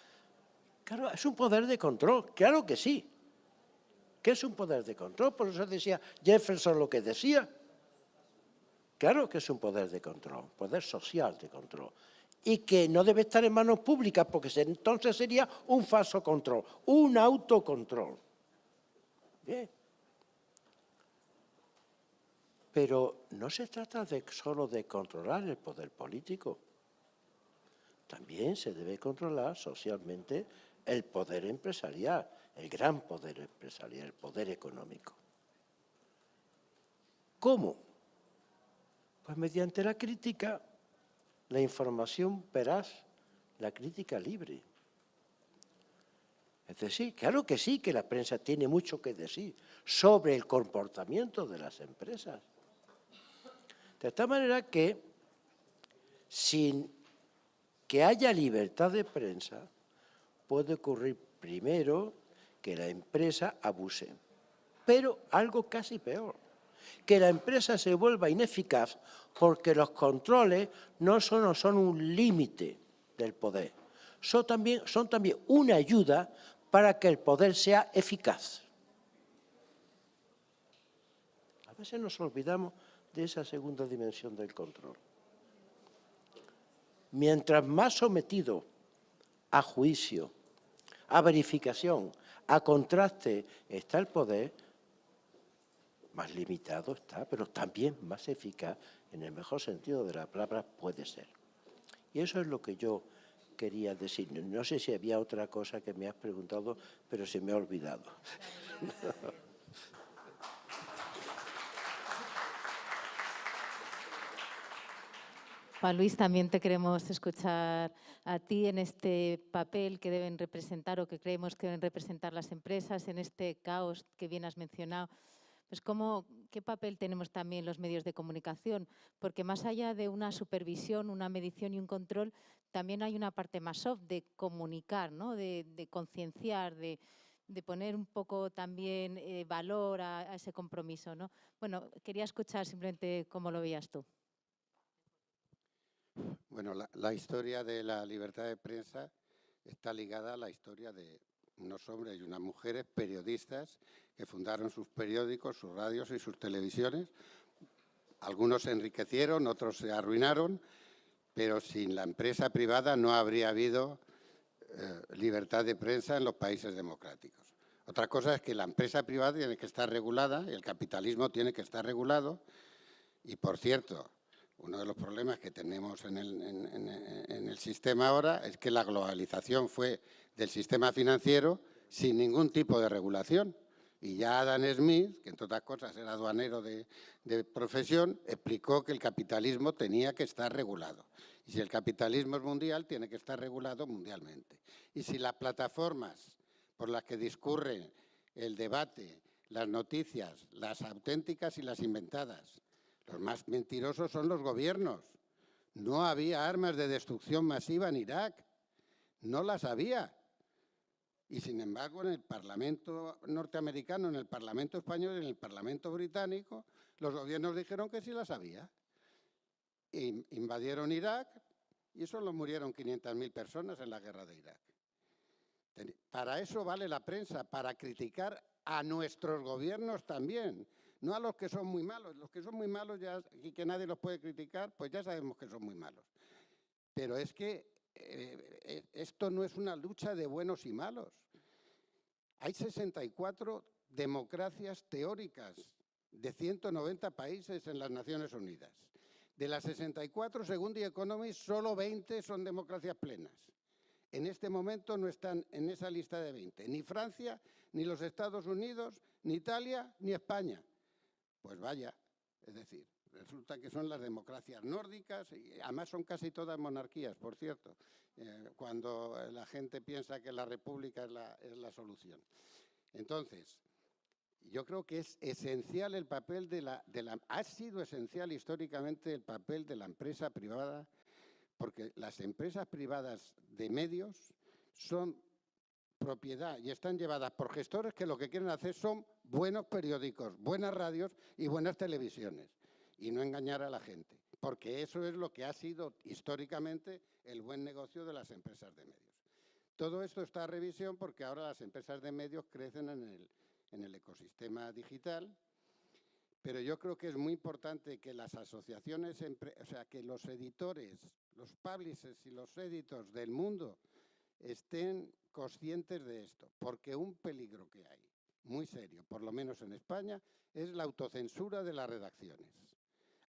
Claro, es un poder de control, claro que sí. ¿Qué es un poder de control? Por eso decía Jefferson lo que decía. Claro que es un poder de control, poder social de control. Y que no debe estar en manos públicas porque entonces sería un falso control, un autocontrol. Bien. Pero no se trata solo de controlar el poder político. También se debe controlar socialmente el poder empresarial, el gran poder empresarial, el poder económico. ¿Cómo? Pues mediante la crítica, la información veraz, la crítica libre. Es decir, claro que sí, que la prensa tiene mucho que decir sobre el comportamiento de las empresas. De tal manera que, sin que haya libertad de prensa, puede ocurrir primero que la empresa abuse, pero algo casi peor, que la empresa se vuelva ineficaz porque los controles no solo son un límite del poder, son también una ayuda para que el poder sea eficaz. A veces nos olvidamos de esa segunda dimensión del control. Mientras más sometido a juicio, a verificación, a contraste está el poder, más limitado está, pero también más eficaz, en el mejor sentido de la palabra, puede ser. Y eso es lo que yo quería decir. No sé si había otra cosa que me has preguntado, pero se me ha olvidado. Juan Luis, también te queremos escuchar a ti en este papel que deben representar o que creemos que deben representar las empresas, en este caos que bien has mencionado. Pues ¿qué papel tenemos también los medios de comunicación? Porque más allá de una supervisión, una medición y un control, también hay una parte más soft de comunicar, ¿no? de concienciar, de poner un poco también valor a ese compromiso, ¿no? Bueno, quería escuchar simplemente cómo lo veías tú. Bueno, la historia de la libertad de prensa está ligada a la historia de unos hombres y unas mujeres periodistas que fundaron sus periódicos, sus radios y sus televisiones Algunos se enriquecieron, otros se arruinaron, pero sin la empresa privada no habría habido libertad de prensa en los países democráticos. Otra cosa es que la empresa privada tiene que estar regulada, el capitalismo tiene que estar regulado. Y, por cierto, uno de los problemas que tenemos en el sistema ahora es que la globalización fue del sistema financiero sin ningún tipo de regulación. Y ya Adam Smith, que entre otras cosas era aduanero de profesión, explicó que el capitalismo tenía que estar regulado. Y si el capitalismo es mundial, tiene que estar regulado mundialmente. Y si las plataformas por las que discurre el debate, las noticias, las auténticas y las inventadas, los más mentirosos son los gobiernos. No había armas de destrucción masiva en Irak. No las había. Y, sin embargo, en el Parlamento norteamericano, en el Parlamento español y en el Parlamento británico, los gobiernos dijeron que sí las había. Invadieron Irak y solo murieron 500.000 personas en la guerra de Irak. Para eso vale la prensa, para criticar a nuestros gobiernos también, no a los que son muy malos. Los que son muy malos ya, y que nadie los puede criticar, pues ya sabemos que son muy malos. Pero es que esto no es una lucha de buenos y malos. Hay 64 democracias teóricas de 190 países en las Naciones Unidas. De las 64, según The Economist, solo 20 son democracias plenas. En este momento no están en esa lista de 20, ni Francia, ni los Estados Unidos, ni Italia, ni España. Pues vaya, es decir, resulta que son las democracias nórdicas, y además son casi todas monarquías, por cierto, cuando la gente piensa que la república es la solución. Entonces, yo creo que es esencial el papel ha sido esencial históricamente el papel de la empresa privada, porque las empresas privadas de medios son propiedad y están llevadas por gestores que lo que quieren hacer son buenos periódicos, buenas radios y buenas televisiones, y no engañar a la gente, porque eso es lo que ha sido históricamente el buen negocio de las empresas de medios. Todo esto está a revisión porque ahora las empresas de medios crecen en el ecosistema digital, pero yo creo que es muy importante que las asociaciones, o sea, que los editores, los publishers y los editors del mundo estén conscientes de esto, porque un peligro que hay, muy serio, por lo menos en España, es la autocensura de las redacciones.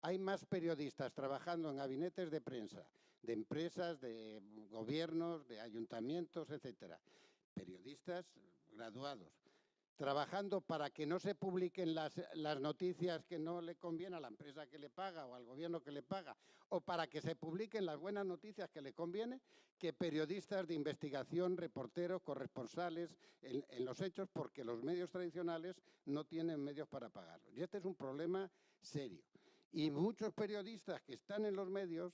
Hay más periodistas trabajando en gabinetes de prensa, de empresas, de gobiernos, de ayuntamientos, etcétera. Periodistas graduados, trabajando para que no se publiquen las noticias que no le conviene a la empresa que le paga o al gobierno que le paga, o para que se publiquen las buenas noticias que le conviene, que periodistas de investigación, reporteros, corresponsales en los hechos, porque los medios tradicionales no tienen medios para pagarlos. Y este es un problema serio. Y muchos periodistas que están en los medios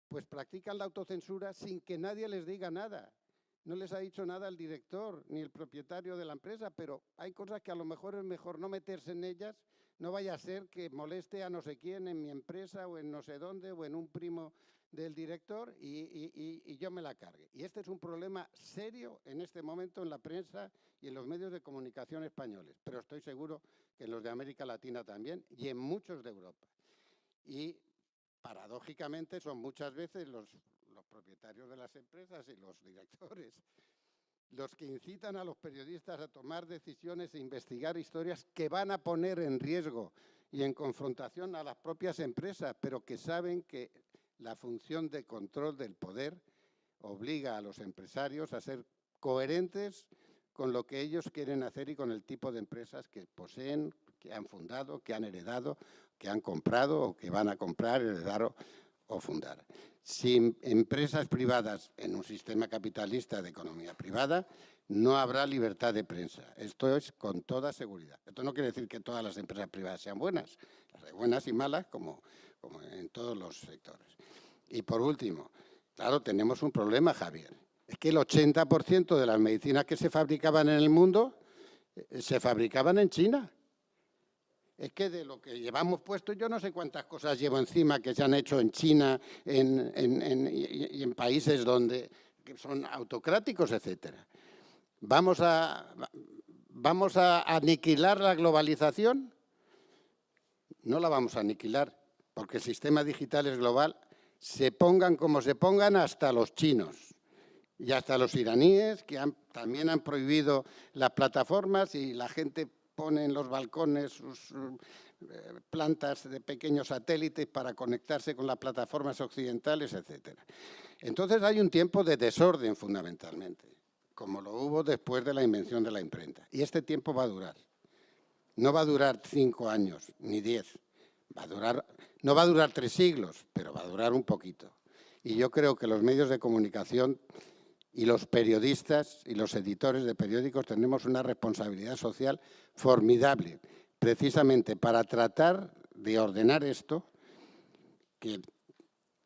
pues practican la autocensura sin que nadie les diga nada. No les ha dicho nada el director ni el propietario de la empresa, pero hay cosas que a lo mejor es mejor no meterse en ellas, no vaya a ser que moleste a no sé quién en mi empresa o en no sé dónde o en un primo del director y yo me la cargue. Y este es un problema serio en este momento en la prensa y en los medios de comunicación españoles, pero estoy seguro que en los de América Latina también y en muchos de Europa. Y paradójicamente son muchas veces los propietarios de las empresas y los directores los que incitan a los periodistas a tomar decisiones e investigar historias que van a poner en riesgo y en confrontación a las propias empresas, pero que saben que la función de control del poder obliga a los empresarios a ser coherentes con lo que ellos quieren hacer y con el tipo de empresas que poseen, que han fundado, que han heredado, que han comprado o que van a comprar, heredar o fundar. Sin empresas privadas en un sistema capitalista de economía privada, no habrá libertad de prensa. Esto es con toda seguridad. Esto no quiere decir que todas las empresas privadas sean buenas. Las hay buenas y malas como en todos los sectores. Y por último, claro, tenemos un problema, Javier. Es que el 80% de las medicinas que se fabricaban en el mundo se fabricaban en China. Es que de lo que llevamos puesto, yo no sé cuántas cosas llevo encima que se han hecho en China y en países que son autocráticos, etcétera. ¿Vamos a aniquilar la globalización? no la vamos a aniquilar, porque el sistema digital es global, se pongan como se pongan hasta los chinos y hasta los iraníes, que también han prohibido las plataformas y la gente pone en los balcones sus plantas de pequeños satélites para conectarse con las plataformas occidentales, etcétera. Entonces hay un tiempo de desorden fundamentalmente, como lo hubo después de la invención de la imprenta. Y este tiempo va a durar. No va a durar 5 años, ni 10. No va a durar 3 siglos, pero va a durar un poquito. Y yo creo que los medios de comunicación y los periodistas y los editores de periódicos tenemos una responsabilidad social formidable, precisamente para tratar de ordenar esto, que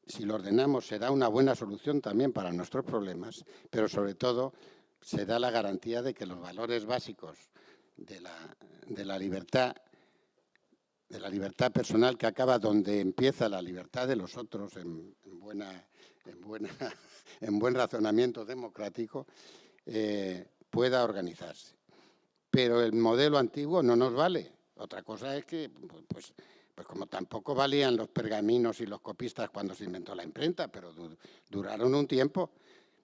si lo ordenamos será una buena solución también para nuestros problemas, pero sobre todo será la garantía de que los valores básicos de la libertad personal, que acaba donde empieza la libertad de los otros en buen razonamiento democrático, pueda organizarse. Pero el modelo antiguo no nos vale. Otra cosa es que, pues como tampoco valían los pergaminos y los copistas cuando se inventó la imprenta, pero duraron un tiempo,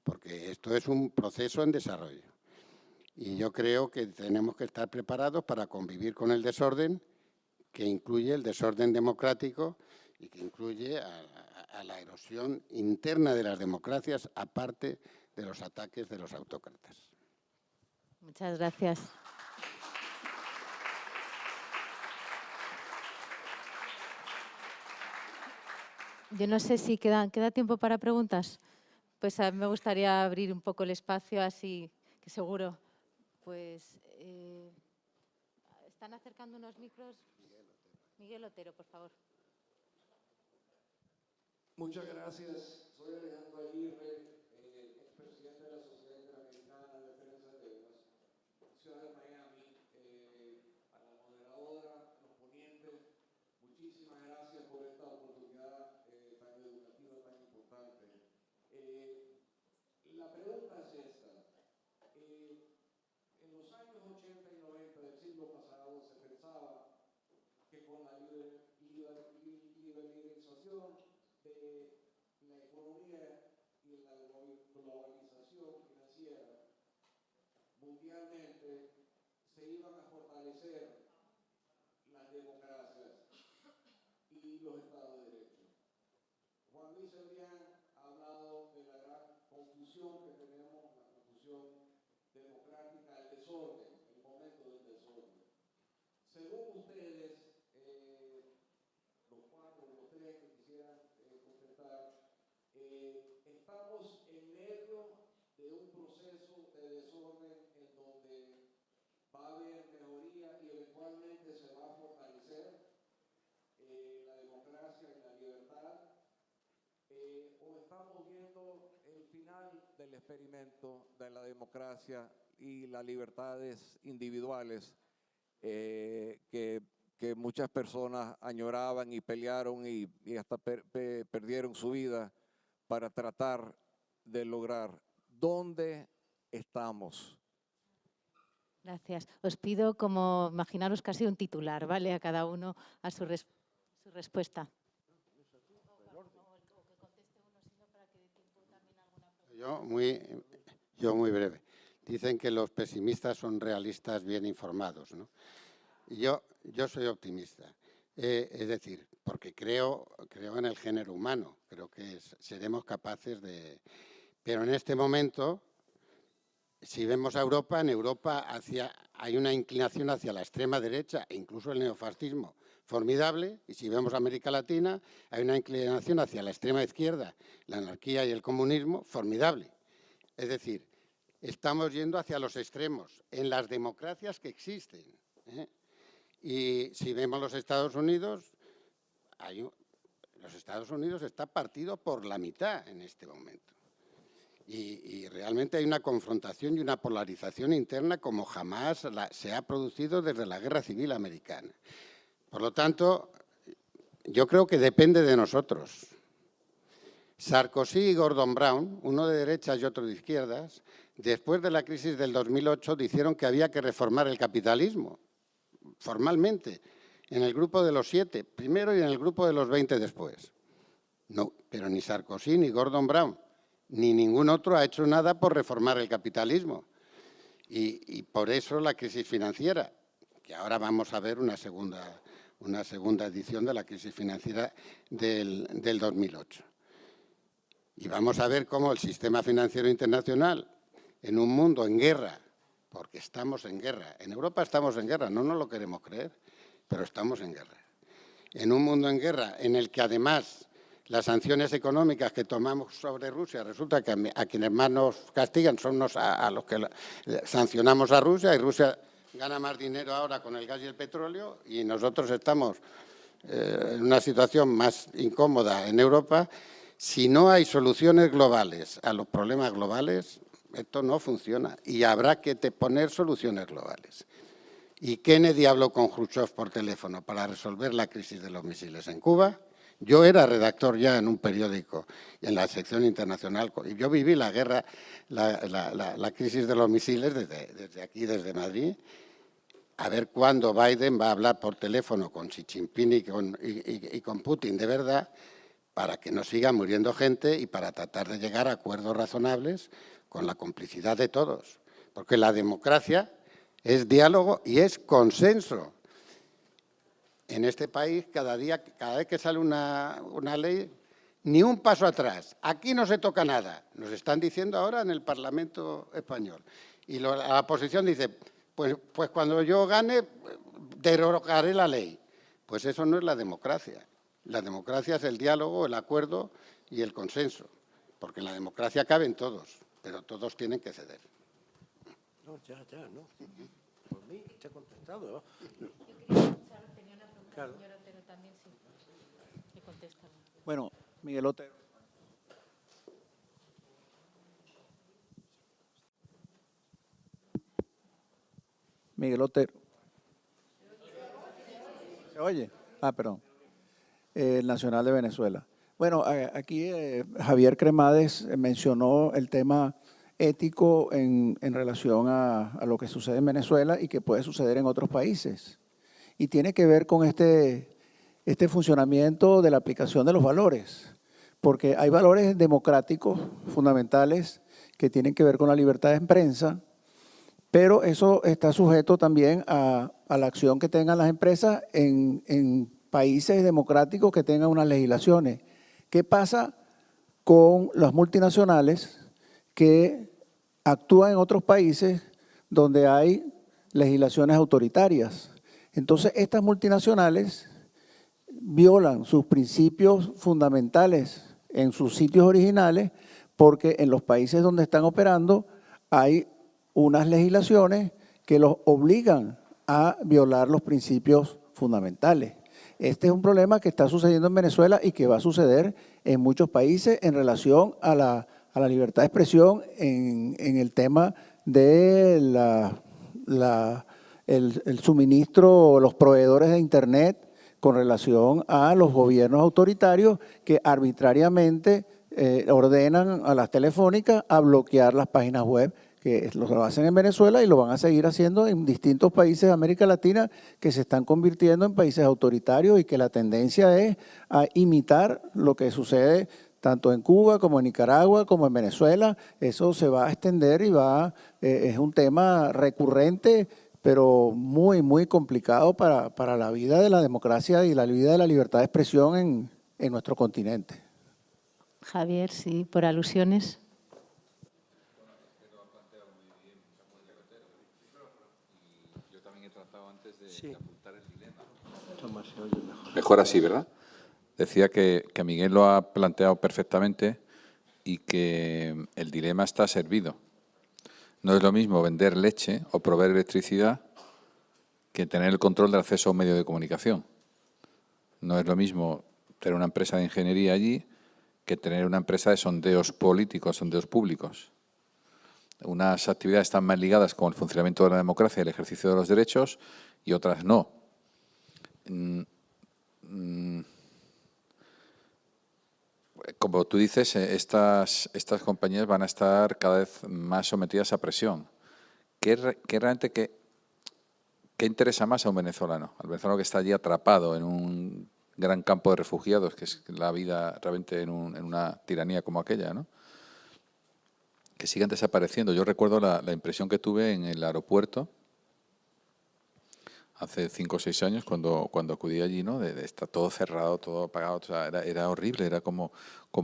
porque esto es un proceso en desarrollo. Y yo creo que tenemos que estar preparados para convivir con el desorden, que incluye el desorden democrático y que incluye a la erosión interna de las democracias, aparte de los ataques de los autócratas. Muchas gracias. Yo no sé si queda tiempo para preguntas. Pues a mí me gustaría abrir un poco el espacio, así que seguro. Pues están acercando unos micros. Miguel Otero, por favor. Muchas gracias. Soy Alejandro Aguirre, expresidente de la Sociedad Interamericana de Defensa de Temas, Ciudad de Miami. A la moderadora, los ponentes, muchísimas gracias por esta oportunidad tan educativa, tan importante. La pregunta es esta. En los años 80 y 90 del siglo pasado se pensaba que con la liberalización de la economía y la globalización financiera mundialmente se iban a fortalecer las democracias y los estados de derecho. Juan Luis Cebrián ha hablado de la gran confusión que tenemos, la confusión democrática, el desorden, el momento del desorden. Según ustedes, los cuatro, los tres que quisieran contestar, estamos en medio de un proceso de desorden en donde va a haber mejoría y eventualmente se va a fortalecer la democracia y la libertad, o estamos viendo el final del experimento de la democracia y las libertades individuales que muchas personas añoraban y pelearon y hasta perdieron su vida para tratar de lograr. ¿Dónde estamos? Gracias. Os pido, como imaginaros casi un titular, ¿vale? A cada uno a su respuesta. Yo muy breve. Dicen que los pesimistas son realistas bien informados, ¿no? Yo soy optimista. Es decir, porque creo en el género humano. Creo que seremos capaces de... Pero en este momento, si vemos a Europa, en Europa hay una inclinación hacia la extrema derecha e incluso el neofascismo formidable. Y si vemos a América Latina, hay una inclinación hacia la extrema izquierda, la anarquía y el comunismo formidable. Es decir, estamos yendo hacia los extremos en las democracias que existen, ¿eh? Y si vemos los Estados Unidos, los Estados Unidos está partido por la mitad en este momento. Y realmente hay una confrontación y una polarización interna como jamás se ha producido desde la Guerra Civil Americana. Por lo tanto, yo creo que depende de nosotros. Sarkozy y Gordon Brown, uno de derechas y otro de izquierdas, después de la crisis del 2008 dijeron que había que reformar el capitalismo, formalmente. en el grupo de los 7 primero y en el grupo de los 20 después. No, pero ni Sarkozy, ni Gordon Brown, ni ningún otro ha hecho nada por reformar el capitalismo. Y por eso la crisis financiera, que ahora vamos a ver una segunda edición de la crisis financiera del 2008. Y vamos a ver cómo el sistema financiero internacional, en un mundo en guerra, porque estamos en guerra, en Europa estamos en guerra, no nos lo queremos creer, pero estamos en guerra. En un mundo en guerra en el que además las sanciones económicas que tomamos sobre Rusia, resulta que a quienes más nos castigan son a los que sancionamos a Rusia, y Rusia gana más dinero ahora con el gas y el petróleo, y nosotros estamos en una situación más incómoda en Europa. Si no hay soluciones globales a los problemas globales, esto no funciona y habrá que poner soluciones globales. Y Kennedy habló con Khrushchev por teléfono para resolver la crisis de los misiles en Cuba. Yo era redactor ya en un periódico, en la sección internacional, y yo viví la guerra, la crisis de los misiles desde aquí, desde Madrid. A ver cuándo Biden va a hablar por teléfono con Xi Jinping y con Putin de verdad, para que no siga muriendo gente y para tratar de llegar a acuerdos razonables con la complicidad de todos. Porque la democracia es diálogo y es consenso. En este país, cada vez que sale una ley, ni un paso atrás. Aquí no se toca nada. Nos están diciendo ahora en el Parlamento español. Y la oposición dice, pues cuando yo gane, derogaré la ley. Pues eso no es la democracia. La democracia es el diálogo, el acuerdo y el consenso. Porque en la democracia caben todos, pero todos tienen que ceder. No, ya, no. Por mí, te he contestado. Claro. Señor Otero también, sí. Que contesta. Bueno, Miguel Otero. Miguel Otero. ¿Se oye? Ah, perdón. El Nacional de Venezuela. Bueno, aquí Javier Cremades mencionó el tema ético en relación a lo que sucede en Venezuela y que puede suceder en otros países. Y tiene que ver con este funcionamiento de la aplicación de los valores, porque hay valores democráticos fundamentales que tienen que ver con la libertad de prensa, pero eso está sujeto también a la acción que tengan las empresas en países democráticos que tengan unas legislaciones. ¿Qué pasa con las multinacionales que actúan en otros países donde hay legislaciones autoritarias? Entonces, estas multinacionales violan sus principios fundamentales en sus sitios originales porque en los países donde están operando hay unas legislaciones que los obligan a violar los principios fundamentales. Este es un problema que está sucediendo en Venezuela y que va a suceder en muchos países en relación a la libertad de expresión en el tema de el suministro, los proveedores de Internet con relación a los gobiernos autoritarios que arbitrariamente ordenan a las telefónicas a bloquear las páginas web, que lo hacen en Venezuela y lo van a seguir haciendo en distintos países de América Latina que se están convirtiendo en países autoritarios y que la tendencia es a imitar lo que sucede tanto en Cuba como en Nicaragua como en Venezuela. Eso se va a extender y es un tema recurrente, pero muy, muy complicado para la vida de la democracia y la vida de la libertad de expresión en nuestro continente. Javier, sí, por alusiones. Yo también he tratado antes Sí. de apuntar el dilema. Toma, se oye mejor. Mejor así, ¿verdad? Decía que Miguel lo ha planteado perfectamente y que el dilema está servido. No es lo mismo vender leche o proveer electricidad que tener el control del acceso a un medio de comunicación. No es lo mismo tener una empresa de ingeniería allí que tener una empresa de sondeos políticos, sondeos públicos. Unas actividades están más ligadas con el funcionamiento de la democracia y el ejercicio de los derechos y otras no. Como tú dices, estas compañías van a estar cada vez más sometidas a presión. ¿Qué realmente ¿qué interesa más a un venezolano? Al venezolano que está allí atrapado en un gran campo de refugiados, que es la vida realmente en una tiranía como aquella, ¿no? Que sigan desapareciendo. Yo recuerdo la impresión que tuve en el aeropuerto hace 5 o 6 años cuando acudí allí, ¿no? De estar todo cerrado, todo apagado. O sea, era horrible, era como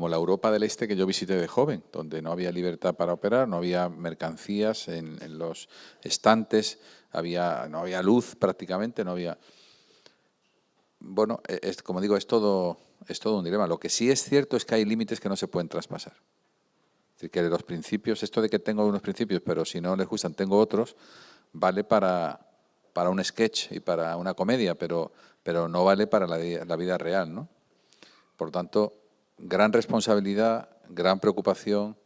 la Europa del Este que yo visité de joven, donde no había libertad para operar, no había mercancías en los estantes, no había luz prácticamente, no había... Bueno, como digo, es todo un dilema. Lo que sí es cierto es que hay límites que no se pueden traspasar. Es decir, que los principios, esto de que tengo unos principios, pero si no les gustan tengo otros, vale para un sketch y para una comedia, pero no vale para la vida real, ¿no? Por tanto, gran responsabilidad, gran preocupación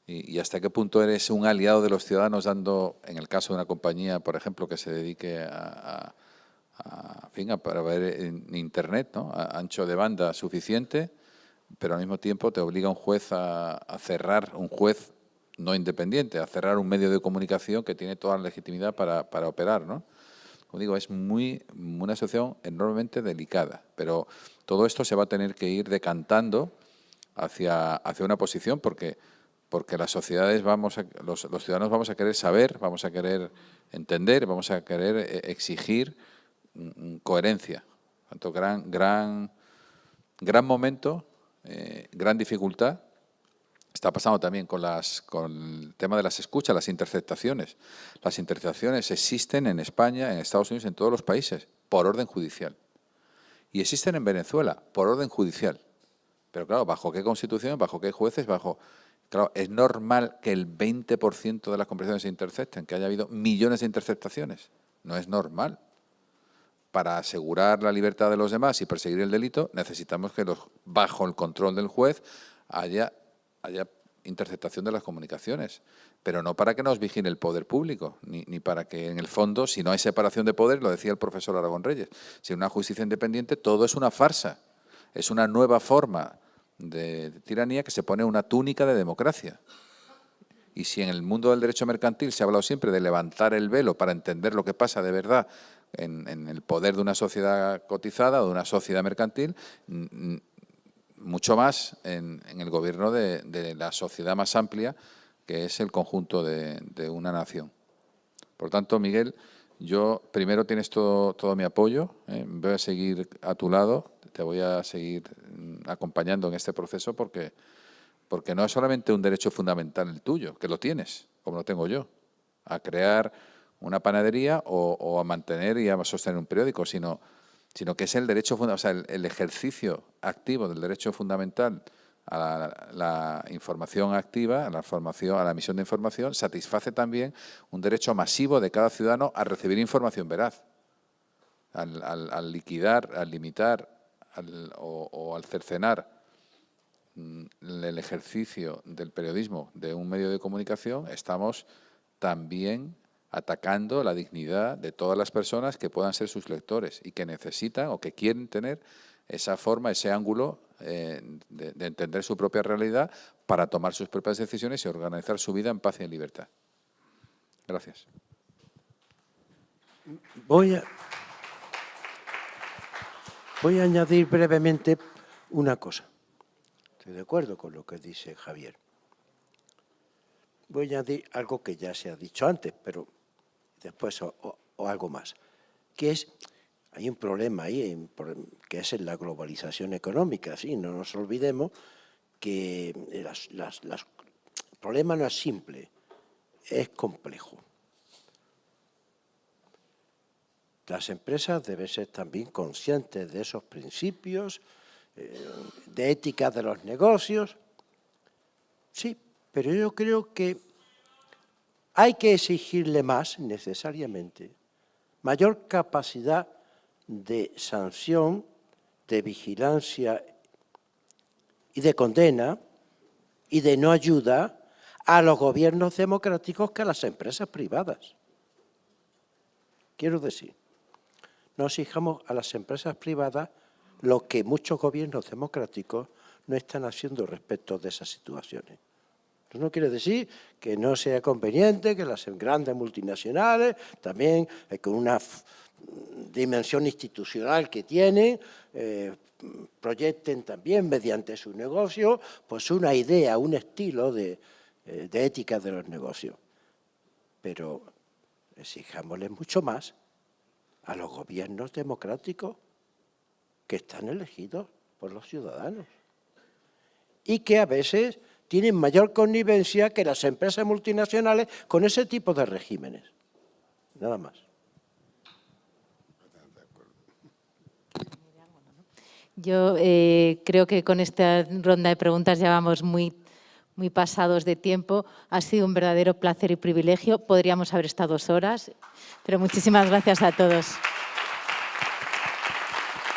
y hasta qué punto eres un aliado de los ciudadanos dando, en el caso de una compañía, por ejemplo, que se dedique a para ver en Internet, ¿no? A ancho de banda suficiente, pero al mismo tiempo te obliga un juez a cerrar, un juez no independiente, a cerrar un medio de comunicación que tiene toda la legitimidad para operar, ¿no? Como digo, es una situación enormemente delicada, pero todo esto se va a tener que ir decantando hacia una posición porque las sociedades los ciudadanos vamos a querer saber, vamos a querer entender, vamos a querer exigir coherencia. Tanto gran momento, gran dificultad. Está pasando también con el tema de las escuchas, las interceptaciones. Las interceptaciones existen en España, en Estados Unidos, en todos los países, por orden judicial. Y existen en Venezuela, por orden judicial. Pero claro, ¿bajo qué constitución? ¿Bajo qué jueces? Claro, es normal que el 20% de las conversaciones se intercepten, que haya habido millones de interceptaciones. No es normal. Para asegurar la libertad de los demás y perseguir el delito, necesitamos que bajo el control del juez haya interceptación de las comunicaciones, pero no para que nos vigile el poder público, ni para que, en el fondo, si no hay separación de poderes, lo decía el profesor Aragón Reyes, sin una justicia independiente, todo es una farsa, es una nueva forma de tiranía que se pone una túnica de democracia. Y si en el mundo del derecho mercantil se ha hablado siempre de levantar el velo para entender lo que pasa de verdad en el poder de una sociedad cotizada o de una sociedad mercantil, mucho más en el gobierno de la sociedad más amplia, que es el conjunto de una nación. Por tanto, Miguel, yo primero tienes todo mi apoyo, voy a seguir a tu lado, te voy a seguir acompañando en este proceso porque no es solamente un derecho fundamental el tuyo, que lo tienes, como lo tengo yo, a crear una panadería o a mantener y a sostener un periódico, sino que es el derecho fundamental, o sea, el ejercicio activo del derecho fundamental a la información activa, a la emisión de información, satisface también un derecho masivo de cada ciudadano a recibir información veraz. Al liquidar, al limitar o al cercenar el ejercicio del periodismo de un medio de comunicación, estamos también atacando la dignidad de todas las personas que puedan ser sus lectores y que necesitan o que quieren tener esa forma, ese ángulo de entender su propia realidad para tomar sus propias decisiones y organizar su vida en paz y en libertad. Gracias. Voy a añadir brevemente una cosa. Estoy de acuerdo con lo que dice Javier. Voy a añadir algo que ya se ha dicho antes, pero después o algo más, que es, hay un problema ahí, que es en la globalización económica, ¿sí? No nos olvidemos que el problema no es simple, es complejo. Las empresas deben ser también conscientes de esos principios, de ética de los negocios. Sí, pero yo creo que hay que exigirle más, necesariamente, mayor capacidad de sanción, de vigilancia y de condena y de no ayuda a los gobiernos democráticos que a las empresas privadas. Quiero decir, no exijamos a las empresas privadas lo que muchos gobiernos democráticos no están haciendo respecto de esas situaciones. Eso no quiere decir que no sea conveniente que las grandes multinacionales, también con una dimensión institucional que tienen, proyecten también mediante su negocio pues una idea, un estilo de ética de los negocios. Pero exijámosle mucho más a los gobiernos democráticos que están elegidos por los ciudadanos y que a veces tienen mayor connivencia que las empresas multinacionales con ese tipo de regímenes. Nada más. Yo creo que con esta ronda de preguntas ya vamos muy pasados de tiempo. Ha sido un verdadero placer y privilegio. Podríamos haber estado 2 horas, pero muchísimas gracias a todos.